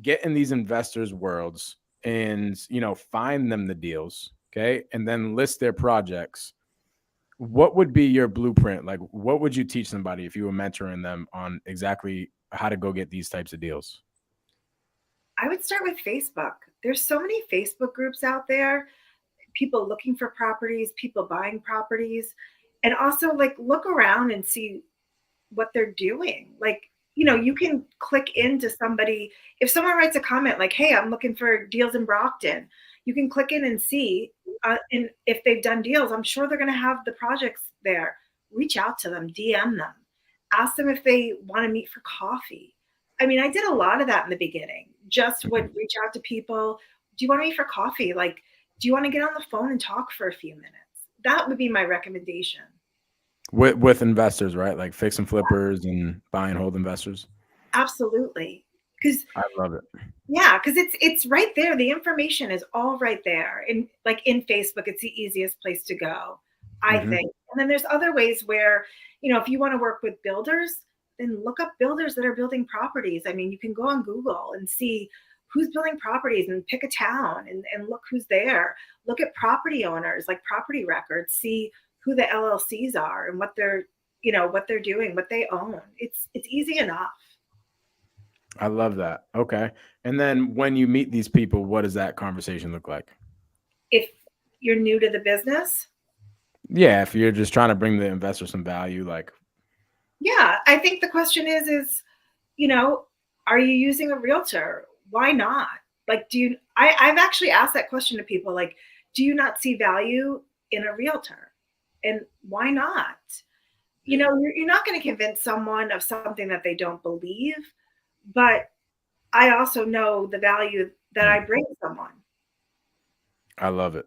Speaker 1: get in these investors' worlds and, find them the deals, okay, and then list their projects, what would be your blueprint? Like, what would you teach somebody if you were mentoring them on exactly how to go get these types of deals?
Speaker 4: I would start with Facebook. There's so many Facebook groups out there, people looking for properties, people buying properties, and also like look around and see what they're doing. Like, you can click into somebody. If someone writes a comment like, hey, I'm looking for deals in Brockton, you can click in and see, and if they've done deals, I'm sure they're going to have the projects there. Reach out to them, DM them, ask them if they want to meet for coffee. I mean, I did a lot of that in the beginning. Just would reach out to people. Do you want to meet for coffee? Like, do you want to get on the phone and talk for a few minutes? That would be my recommendation.
Speaker 1: With investors, right? Like fix and flippers and buy and hold investors.
Speaker 4: Absolutely. Because
Speaker 1: I love it.
Speaker 4: yeah, because it's right there. The information is all right there. In like in Facebook, it's the easiest place to go, I think. And then there's other ways where, if you want to work with builders, then look up builders that are building properties. I mean, you can go on Google and see who's building properties and pick a town and look who's there. Look at property owners, like property records, see who the LLCs are and what they're doing, what they own. It's easy enough.
Speaker 1: I love that. Okay. And then when you meet these people, what does that conversation look like?
Speaker 4: If you're new to the business,
Speaker 1: yeah, if you're just trying to bring the investor some value, like,
Speaker 4: yeah, I think the question is, are you using a realtor? Why not? Like, I've actually asked that question to people, like, do you not see value in a realtor? And why not? You're not going to convince someone of something that they don't believe, but I also know the value that I bring someone.
Speaker 1: I love it.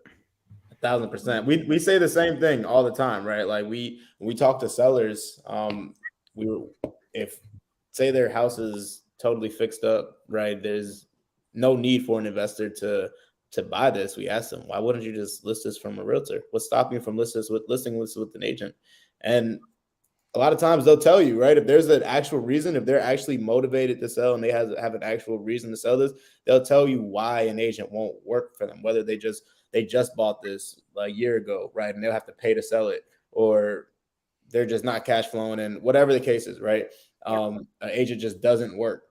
Speaker 3: 1,000%. We say the same thing all the time, right? Like we talk to sellers, if say their house is totally fixed up, right? There's no need for an investor to buy this. We ask them, why wouldn't you just list this from a realtor? What's stopping you from listing this with an agent? And a lot of times they'll tell you, right? If there's an actual reason, if they're actually motivated to sell and they have an actual reason to sell this, they'll tell you why an agent won't work for them, whether they just bought this a year ago, right? And they'll have to pay to sell it, or they're just not cash flowing, and whatever the case is, right? An agent just doesn't work.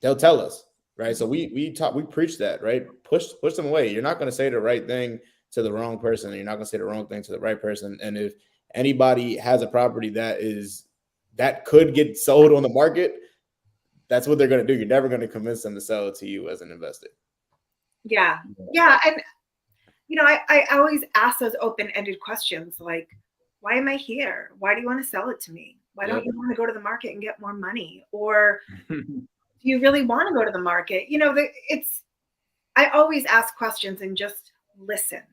Speaker 3: They'll tell us, right? So we preach that, right? Push them away. You're not going to say the right thing to the wrong person, and you're not going to say the wrong thing to the right person. And if anybody has a property that could get sold on the market, that's what they're going to do. You're never going to convince them to sell it to you as an investor.
Speaker 4: Yeah. And, I always ask those open-ended questions like, why am I here? Why do you want to sell it to me? Why don't you want to go to the market and get more money? Or do you really want to go to the market? I always ask questions and just listen.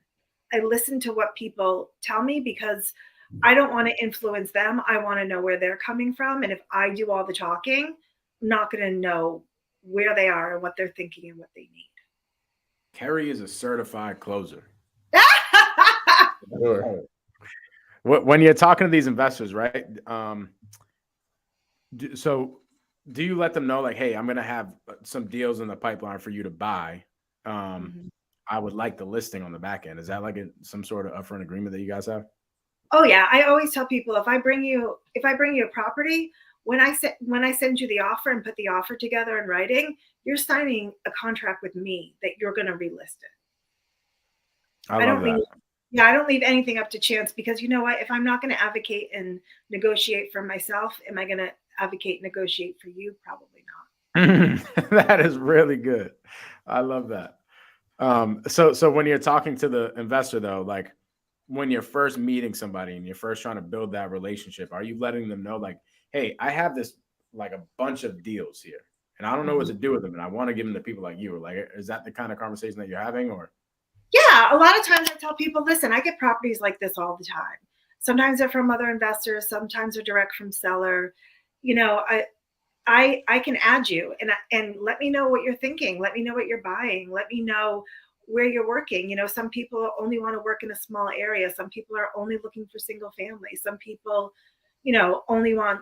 Speaker 4: I listen to what people tell me because I don't want to influence them. I want to know where they're coming from. And if I do all the talking, I'm not going to know where they are and what they're thinking and what they need.
Speaker 1: Kerri is a certified closer.
Speaker 3: Sure.
Speaker 1: When you're talking to these investors, right? So do you let them know, like, hey, I'm going to have some deals in the pipeline for you to buy? I would like the listing on the back end. Is that like some sort of upfront agreement that you guys have?
Speaker 4: Oh yeah, I always tell people if I bring you a property, when I send you the offer and put the offer together in writing, you're signing a contract with me that you're going to relist it.
Speaker 1: I love that.
Speaker 4: I don't leave anything up to chance, because you know what? If I'm not going to advocate and negotiate for myself, am I going to advocate and negotiate for you? Probably not.
Speaker 1: That is really good. I love that. So when you're talking to the investor, though, like when you're first meeting somebody and you're first trying to build that relationship, are you letting them know, like, hey, I have this, like, a bunch of deals here and I don't know what to do with them, and I want to give them to people like you? Or like, is that the kind of conversation that you're having? Or
Speaker 4: yeah, a lot of times I tell people, listen, I get properties like this all the time. Sometimes they're from other investors, sometimes they're direct from seller. I can add you and let me know what you're thinking. Let me know what you're buying. Let me know where you're working. Some people only want to work in a small area. Some people are only looking for single family. Some people, only want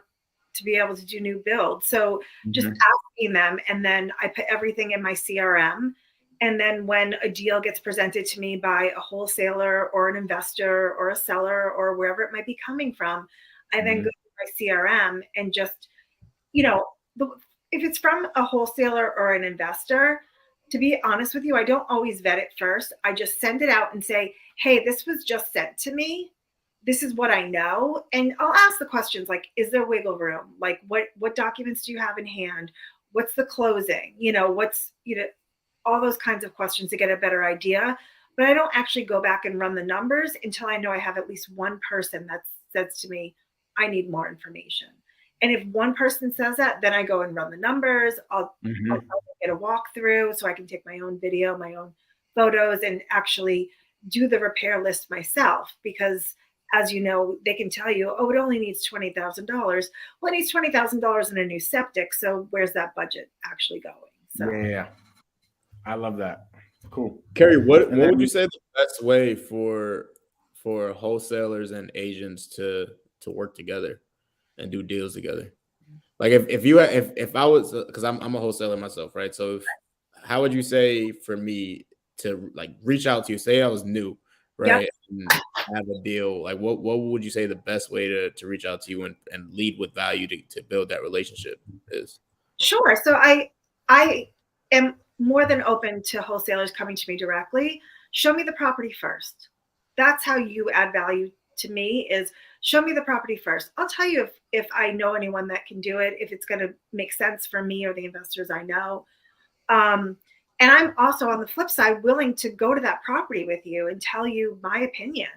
Speaker 4: to be able to do new builds. So just asking them, and then I put everything in my CRM. And then when a deal gets presented to me by a wholesaler or an investor or a seller or wherever it might be coming from, I then go to my CRM and just, if it's from a wholesaler or an investor, to be honest with you, I don't always vet it first. I just send it out and say, hey, this was just sent to me. This is what I know. And I'll ask the questions like, is there wiggle room? Like, what documents do you have in hand? What's the closing? All those kinds of questions to get a better idea. But I don't actually go back and run the numbers until I know I have at least one person that says to me, I need more information. And if one person says that, then I go and run the numbers. I'll get a walkthrough so I can take my own video, my own photos, and actually do the repair list myself. Because as you know, they can tell you, oh, it only needs $20,000. Well, it needs $20,000 in a new septic. So where's that budget actually going? So
Speaker 1: Yeah. I love that. Cool.
Speaker 3: Kerri, what would you say the best way for wholesalers and agents to work together and do deals together? Like if I was, because I'm a wholesaler myself, right? So how would you say for me to like reach out to you? Say I was new, right? And have a deal. Like what would you say the best way to reach out to you and lead with value to build that relationship is?
Speaker 4: Sure. So I am more than open to wholesalers coming to me directly. Show me the property first. That's how you add value to me, is show me the property first. I'll tell you if I know anyone that can do it, if it's going to make sense for me or the investors I know. And I'm also, on the flip side, willing to go to that property with you and tell you my opinion.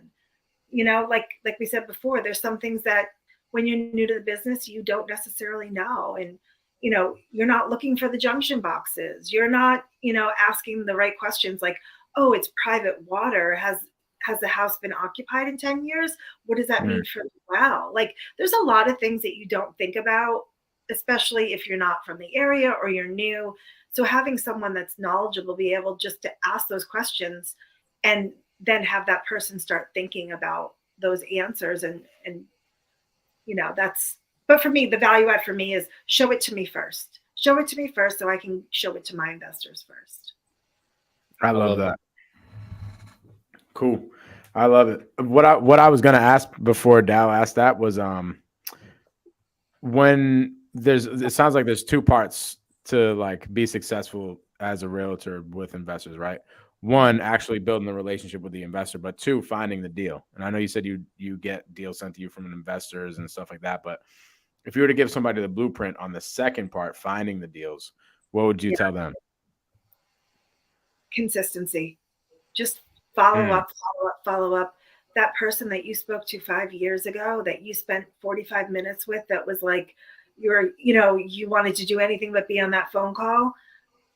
Speaker 4: You know, like we said before, there's some things that when you're new to the business, you don't necessarily know. And, you know, you're not looking for the junction boxes. You're not, you know, asking the right questions like, oh, it's private water. Has the house been occupied in 10 years? What does that mean for the well? Like, there's a lot of things that you don't think about, especially if you're not from the area or you're new. So having someone that's knowledgeable be able just to ask those questions and then have that person start thinking about those answers and you know, but for me, the value add for me is show it to me first. Show it to me first so I can show it to my investors first.
Speaker 1: I love that. Cool. I love it. What I was going to ask before Dow asked that was when it sounds like there's two parts to like be successful as a realtor with investors, right? One, actually building the relationship with the investor, but two, finding the deal. And I know you said you get deals sent to you from investors and stuff like that, but if you were to give somebody the blueprint on the second part, finding the deals, what would you tell them?
Speaker 4: Consistency. Just follow up. That person that you spoke to 5 years ago that you spent 45 minutes with, that was like, you wanted to do anything but be on that phone call,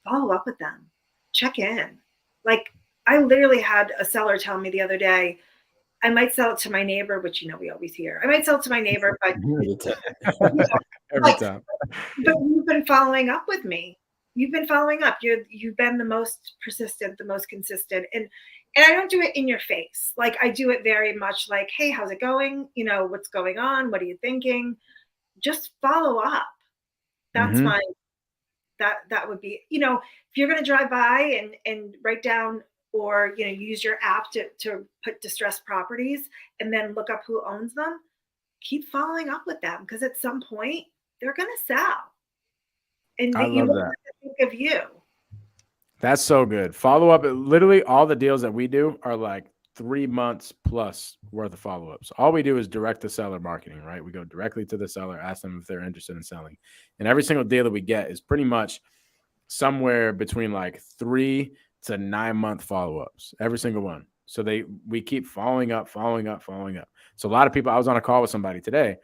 Speaker 4: follow up with them. Check in. Like, I literally had a seller tell me the other day, I might sell it to my neighbor, which, you know, we always hear. I might sell it to my neighbor, but
Speaker 1: every time.
Speaker 4: But you've been following up with me. You've been following up. You've been the most persistent, the most consistent. And I don't do it in your face. Like, I do it very much like, hey, how's it going? You know, what's going on? What are you thinking? Just follow up. That's that would be, you know, if you're going to drive by and write down or, you know, use your app to put distressed properties and then look up who owns them, keep following up with them, because at some point they're going to sell. And
Speaker 1: I love that.
Speaker 4: Think of you.
Speaker 1: That's so good. Follow up. Literally all the deals that we do are like 3 months plus worth of follow-ups. All we do is direct to seller marketing, right? We go directly to the seller, ask them if they're interested in selling. And every single deal that we get is pretty much somewhere between like 3 to 9 month follow-ups, every single one. So we keep following up. So a lot of people, I was on a call with somebody today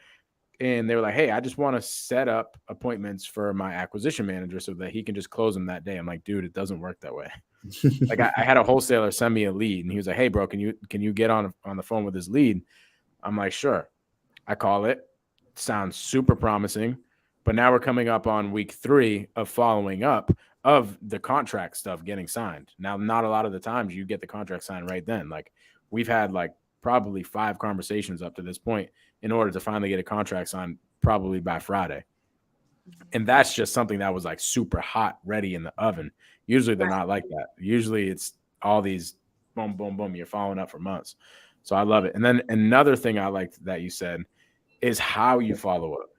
Speaker 1: and they were like, hey, I just want to set up appointments for my acquisition manager so that he can just close them that day. I'm like, dude, it doesn't work that way. Like I had a wholesaler send me a lead and he was like, hey bro, can you get on the phone with this lead? I'm like, sure. I call it. Sounds super promising. But now we're coming up on week 3 of following up of the contract stuff getting signed. Now, not a lot of the times you get the contract signed right then. Like we've had like probably 5 conversations up to this point in order to finally get a contract signed probably by Friday. And that's just something that was like super hot, ready in the oven. Usually they're not like that. Usually it's all these boom, boom, boom. You're following up for months. So I love it. And then another thing I liked that you said is how you follow up.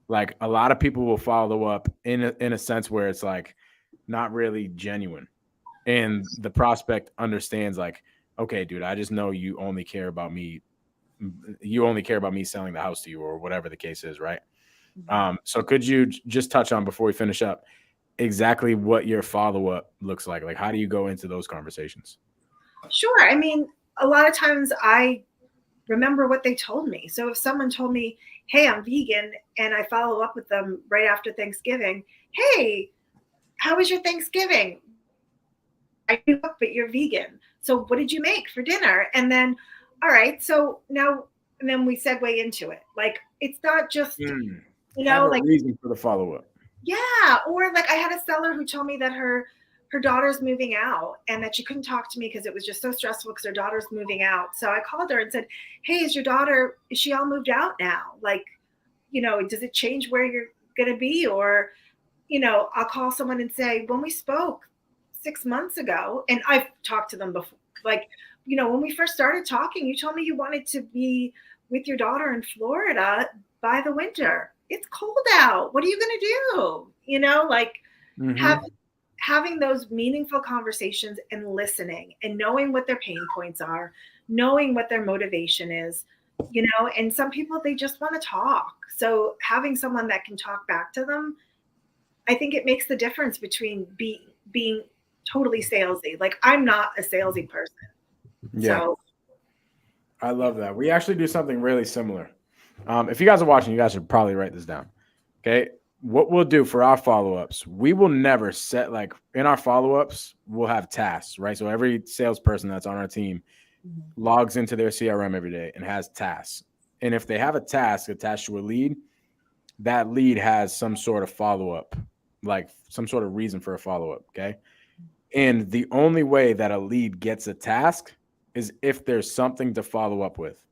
Speaker 1: Like a lot of people will follow up in a sense where it's like not really genuine. And the prospect understands like, okay, dude, I just know you only care about me. You only care about me selling the house to you or whatever the case is, right? So could you just touch on before we finish up exactly what your follow-up looks like? How do you go into those conversations?
Speaker 4: Sure. I mean, a lot of times I remember what they told me. So if someone told me, hey, I'm vegan, and I follow up with them right after Thanksgiving, hey, how was your Thanksgiving? I grew up, but you're vegan. So what did you make for dinner? And then, all right, so now, and then we segue into it. Like, it's not just,
Speaker 1: Have a
Speaker 4: like,
Speaker 1: reason for the follow-up.
Speaker 4: yeah. Or like I had a seller who told me that her daughter's moving out and that she couldn't talk to me because it was just so stressful because her daughter's moving out. So I called her and said, hey, is she all moved out now? Like, does it change where you're going to be? Or, I'll call someone and say, when we spoke 6 months ago, and I've talked to them before, like, when we first started talking, you told me you wanted to be with your daughter in Florida by the winter. It's cold out. What are you going to do? Like having those meaningful conversations and listening and knowing what their pain points are, knowing what their motivation is, and some people, they just want to talk. So having someone that can talk back to them, I think it makes the difference between being totally salesy. Like, I'm not a salesy person.
Speaker 1: Yeah.
Speaker 4: So
Speaker 1: I love that. We actually do something really similar. If you guys are watching, you guys should probably write this down. Okay. What we'll do for our follow-ups, we will never set, like, in our follow-ups, we'll have tasks, right? So every salesperson that's on our team logs into their CRM every day and has tasks. And if they have a task attached to a lead, that lead has some sort of follow-up, like some sort of reason for a follow-up. Okay. And the only way that a lead gets a task is if there's something to follow up with.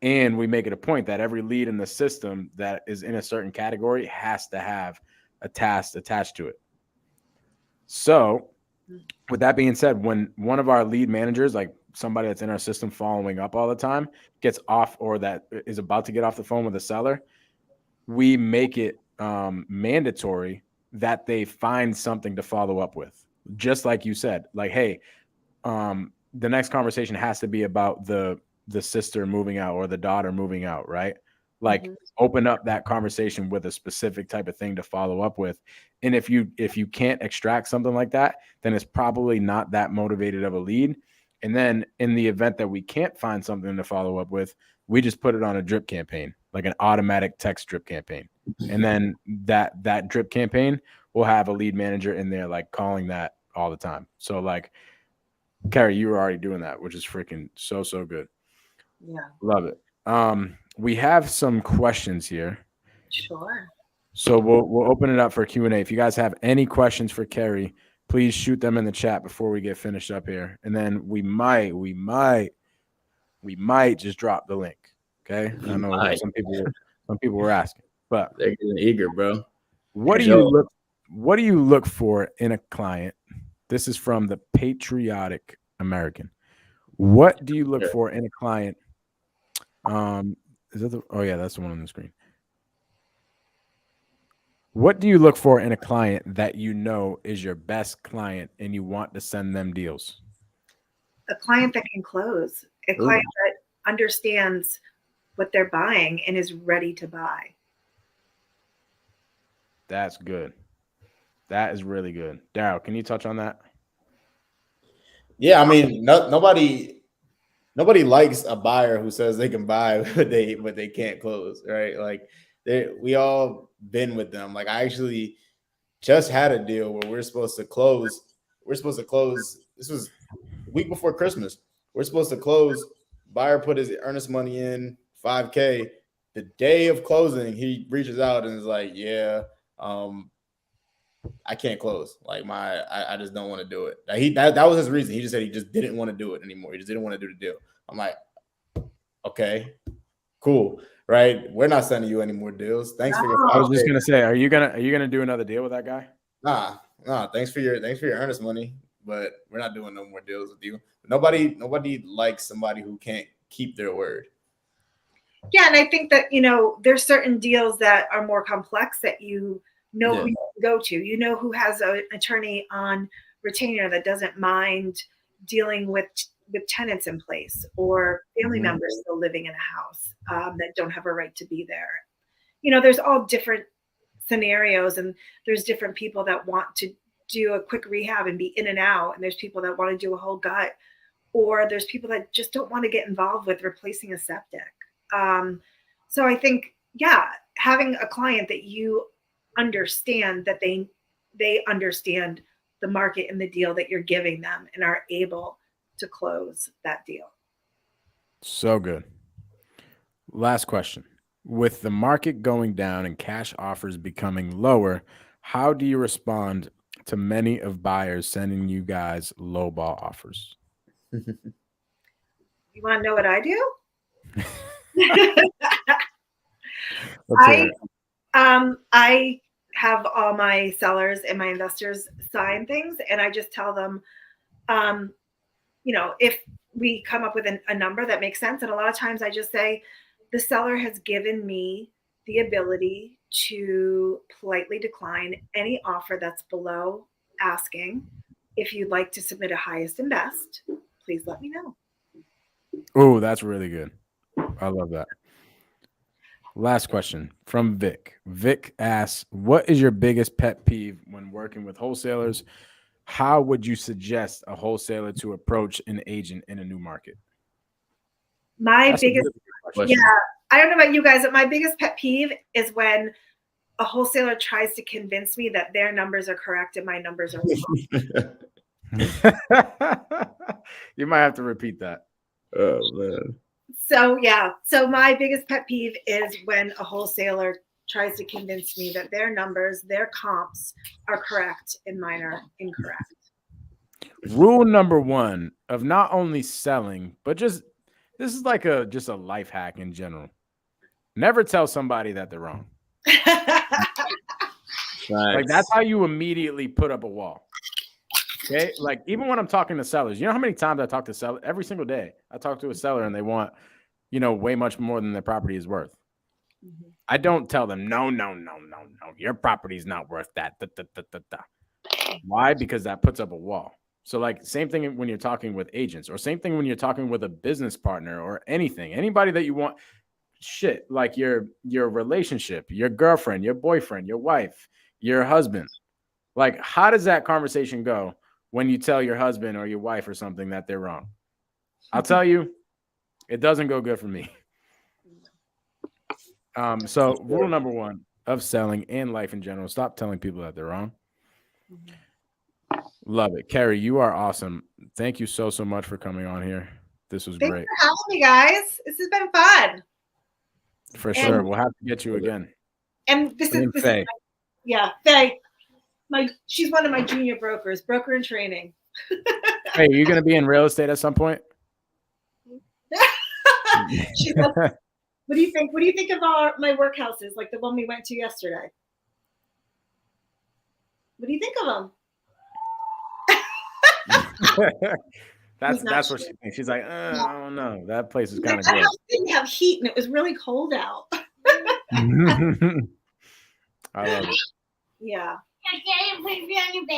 Speaker 1: And we make it a point that every lead in the system that is in a certain category has to have a task attached to it. So with that being said, when one of our lead managers, like somebody that's in our system following up all the time, gets off or that is about to get off the phone with a seller, we make it mandatory that they find something to follow up with. Just like you said, like, hey, the next conversation has to be about the sister moving out or the daughter moving out, right? Like, open up that conversation with a specific type of thing to follow up with. And if you can't extract something like that, then it's probably not that motivated of a lead. And then in the event that we can't find something to follow up with, we just put it on a drip campaign, like an automatic text drip campaign. And then that drip campaign will have a lead manager in there, like, calling that all the time. So, like, Kerri, you were already doing that, which is freaking so good.
Speaker 4: Yeah.
Speaker 1: Love it. We have some questions here.
Speaker 4: Sure.
Speaker 1: So we'll open it up for Q&A. If you guys have any questions for Kerri, please shoot them in the chat before we get finished up here. And then we might just drop the link. Okay. I know some people were asking, but
Speaker 3: They're getting eager, bro.
Speaker 1: What do you look for in a client? This is from the Patriotic American. What do you look for in a client? Is that that's the one on the screen. What do you look for in a client that you know is your best client and you want to send them deals?
Speaker 4: A client that can close, a client that understands what they're buying and is ready to buy.
Speaker 1: That's good. That is really good. Daryll, can you touch on that?
Speaker 3: Yeah, I mean, nobody likes a buyer who says they can buy but they can't close, right? Like, we all been with them. Like, I actually just had a deal where we're supposed to close. This was the week before Christmas. We're supposed to close. Buyer put his earnest money in, $5K. The day of closing, he reaches out and is like, yeah, I can't close. Like, I just don't want to do it. That was his reason. He just said he just didn't want to do it anymore. He just didn't want to do the deal. I'm like, okay, cool, right? We're not sending you any more deals. Thanks for your.
Speaker 1: I was just gonna say, are you gonna do another deal with that guy?
Speaker 3: Nah. Thanks for your earnest money, but we're not doing no more deals with you. Nobody likes somebody who can't keep their word.
Speaker 4: Yeah, and I think that there's certain deals that are more complex that who you go to. Who has an attorney on retainer that doesn't mind dealing with tenants in place or family members still living in a house that don't have a right to be there. There's all different scenarios, and there's different people that want to do a quick rehab and be in and out, and there's people that want to do a whole gut
Speaker 5: or there's people that just don't want to get involved with replacing a septic. So I think, yeah, having a client that you understand that they understand the market and the deal that you're giving them and are able to close that deal.
Speaker 1: So good. Last question. With the market going down and cash offers becoming lower, how do you respond to many of buyers sending you guys lowball offers?
Speaker 5: You want to know what I do?
Speaker 1: Let's hear it.
Speaker 5: I have all my sellers and my investors sign things, and I just tell them, if we come up with a number that makes sense, and a lot of times I just say, the seller has given me the ability to politely decline any offer that's below asking. If you'd like to submit a highest and best, please let me know.
Speaker 1: Oh, that's really good. I love that. Last question from Vic. Vic asks, what is your biggest pet peeve when working with wholesalers? How would you suggest a wholesaler to approach an agent in a new market?
Speaker 5: That's I don't know about you guys, but my biggest pet peeve is when a wholesaler tries to convince me that their numbers are correct and my numbers are wrong.
Speaker 1: You might have to repeat that.
Speaker 3: Oh, man.
Speaker 5: So my biggest pet peeve is when a wholesaler tries to convince me that their numbers, their comps are correct and mine are incorrect.
Speaker 1: Rule number one of not only selling, but this is like just a life hack in general. Never tell somebody that they're wrong. Like that's how you immediately put up a wall. Okay. Like even when I'm talking to sellers, you know how many times I talk to sellers every single day? I talk to a seller and they want, way much more than their property is worth. Mm-hmm. I don't tell them, no, your property is not worth that. Why? Because that puts up a wall. So like same thing when you're talking with agents, or same thing when you're talking with a business partner or anybody that you want. Shit, like your relationship, your girlfriend, your boyfriend, your wife, your husband. Like, how does that conversation go when you tell your husband or your wife or something that they're wrong? I'll tell you, it doesn't go good for me. So rule number one of selling and life in general, stop telling people that they're wrong. Love it. Kerri, you are awesome. Thank you so much for coming on here. This was great.
Speaker 5: Thanks for having me, guys. This has been fun.
Speaker 1: For sure. We'll have to get you again.
Speaker 5: And this is Faye. Faye. She's one of my junior brokers, broker in training.
Speaker 1: Hey, are you going to be in real estate at some point?
Speaker 5: She goes, what do you think? What do you think of my workhouses, like the one we went to yesterday? What do you think of them?
Speaker 1: That's what she thinks. She's like, I don't know. That place is kind of good.
Speaker 5: That house didn't have heat, and it was really cold out.
Speaker 1: I love it.
Speaker 5: Yeah.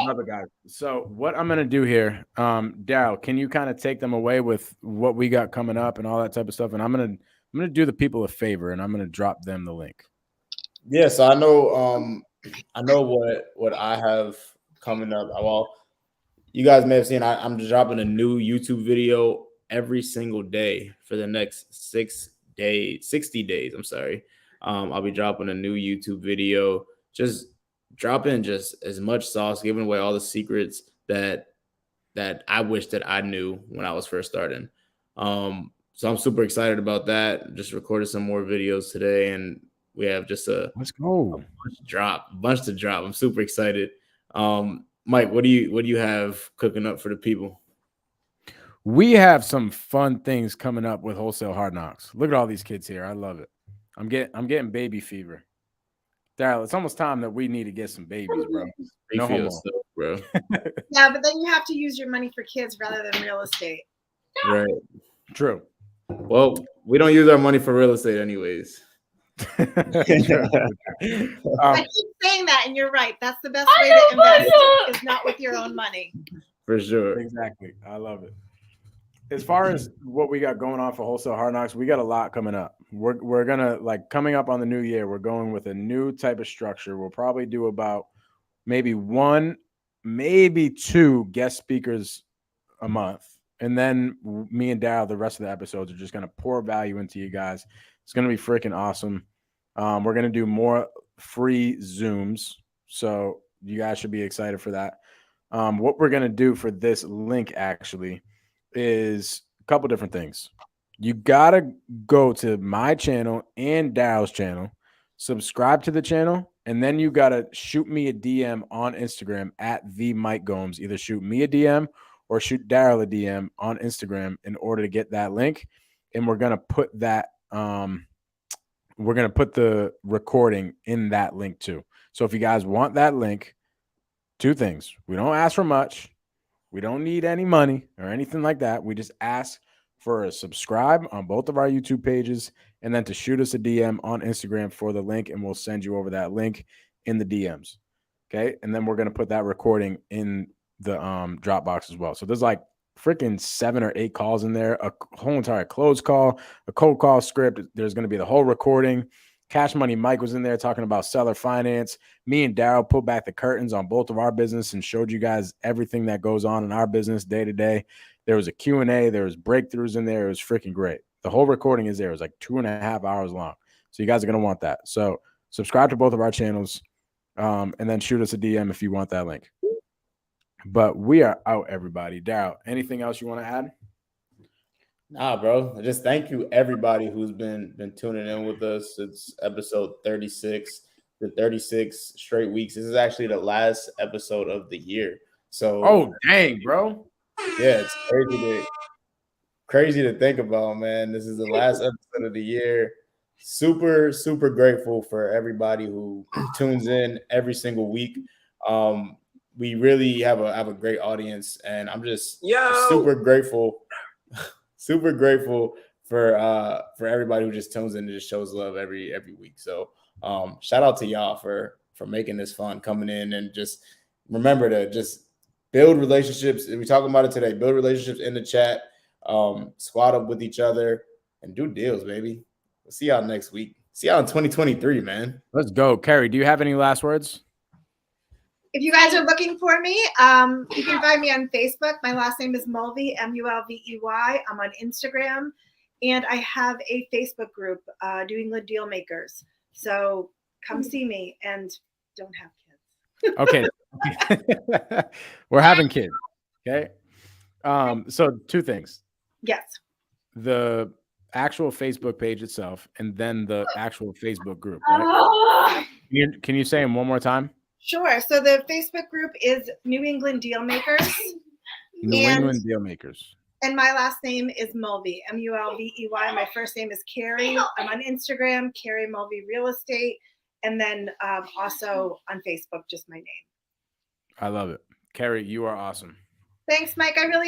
Speaker 1: Love it, guys. So what I'm gonna do here, Daryll, can you kind of take them away with what we got coming up and all that type of stuff? And I'm gonna do the people a favor, and I'm gonna drop them the link.
Speaker 3: Yeah, so I know what I have coming up. Well, you guys may have seen I'm just dropping a new YouTube video every single day for the next 60 days. I'm sorry. I'll be dropping a new YouTube video, just dropping just as much sauce, giving away all the secrets that I wish that I knew when I was first starting. So I'm super excited about that. Just recorded some more videos today, and we have just a bunch to drop. I'm super excited. Mike, what do you have cooking up for the people?
Speaker 1: We have some fun things coming up with Wholesale Hardknocks. Look at all these kids here. I love it. I'm getting baby fever. Daryll, it's almost time that we need to get some babies, bro. No homo.
Speaker 3: Bro.
Speaker 5: Yeah, but then you have to use your money for kids rather than real estate.
Speaker 3: Right.
Speaker 1: True.
Speaker 3: Well, we don't use our money for real estate anyways.
Speaker 5: I keep saying that, and you're right. That's the best way to invest is not with your own money.
Speaker 3: For sure.
Speaker 1: Exactly. I love it. As far as what we got going on for Wholesale Hardknocks, we got a lot coming up. We're gonna, like, coming up on the new year, we're going with a new type of structure. We'll probably do about maybe 1, maybe 2 guest speakers a month. And then me and Daryl, the rest of the episodes are just going to pour value into you guys. It's going to be freaking awesome. We're going to do more free Zooms. So you guys should be excited for that. What we're going to do for this link actually is a couple different things. You got to go to my channel and Daryl's channel, subscribe to the channel, and then you got to shoot me a DM on Instagram at the Mike Gomes. Either shoot me a DM or shoot Daryl a DM on Instagram in order to get that link. And we're going to put that, we're going to put the recording in that link too. So if you guys want that link, two things. We don't ask for much. We don't need any money or anything like that. We just ask for a subscribe on both of our YouTube pages and then to shoot us a DM on Instagram for the link, and we'll send you over that link in the DMs. Okay. And then we're going to put that recording in the Dropbox as well. So there's like freaking 7 or 8 calls in there, a whole entire closed call, a cold call script. There's going to be the whole recording. Cash Money Mike was in there talking about seller finance. Me and Daryl pulled back the curtains on both of our business and showed you guys everything that goes on in our business day to day. There was a Q&A. There was breakthroughs in there. It was freaking great. The whole recording is there. It was like 2.5 hours long. So you guys are going to want that. So subscribe to both of our channels and then shoot us a DM if you want that link. But we are out, everybody. Daryl, anything else you want to add?
Speaker 3: Nah, bro. Just thank you everybody who's been tuning in with us. It's episode 36, the 36 straight weeks. This is actually the last episode of the year. So
Speaker 1: oh dang, bro.
Speaker 3: Yeah, it's crazy to think about, man. This is the last episode of the year. Super, super grateful for everybody who tunes in every single week. We really have a great audience, and I'm just super grateful. Super grateful for everybody who just tunes in and just shows love every week. So shout out to y'all for making this fun, coming in, and just remember to just build relationships. We talking about it today. Build relationships in the chat, squad up with each other, and do deals, baby. We'll see y'all next week. See y'all in 2023, man.
Speaker 1: Let's go. Kerri, do you have any last words?
Speaker 5: If you guys are looking for me, you can find me on Facebook. My last name is Mulvey, Mulvey. I'm on Instagram, and I have a Facebook group, New England Deal Makers. So come see me and don't have kids.
Speaker 1: Okay. We're having kids. Okay. So 2 things.
Speaker 5: Yes.
Speaker 1: The actual Facebook page itself, and then the actual Facebook group. Right? Can you say them one more time?
Speaker 5: Sure. So the Facebook group is New England Deal Makers.
Speaker 1: New England Deal Makers.
Speaker 5: And my last name is Mulvey, Mulvey. My first name is Kerri. I'm on Instagram, Kerri Mulvey Real Estate. And then also on Facebook, just my name.
Speaker 1: I love it. Kerri, you are awesome.
Speaker 5: Thanks, Mike. I really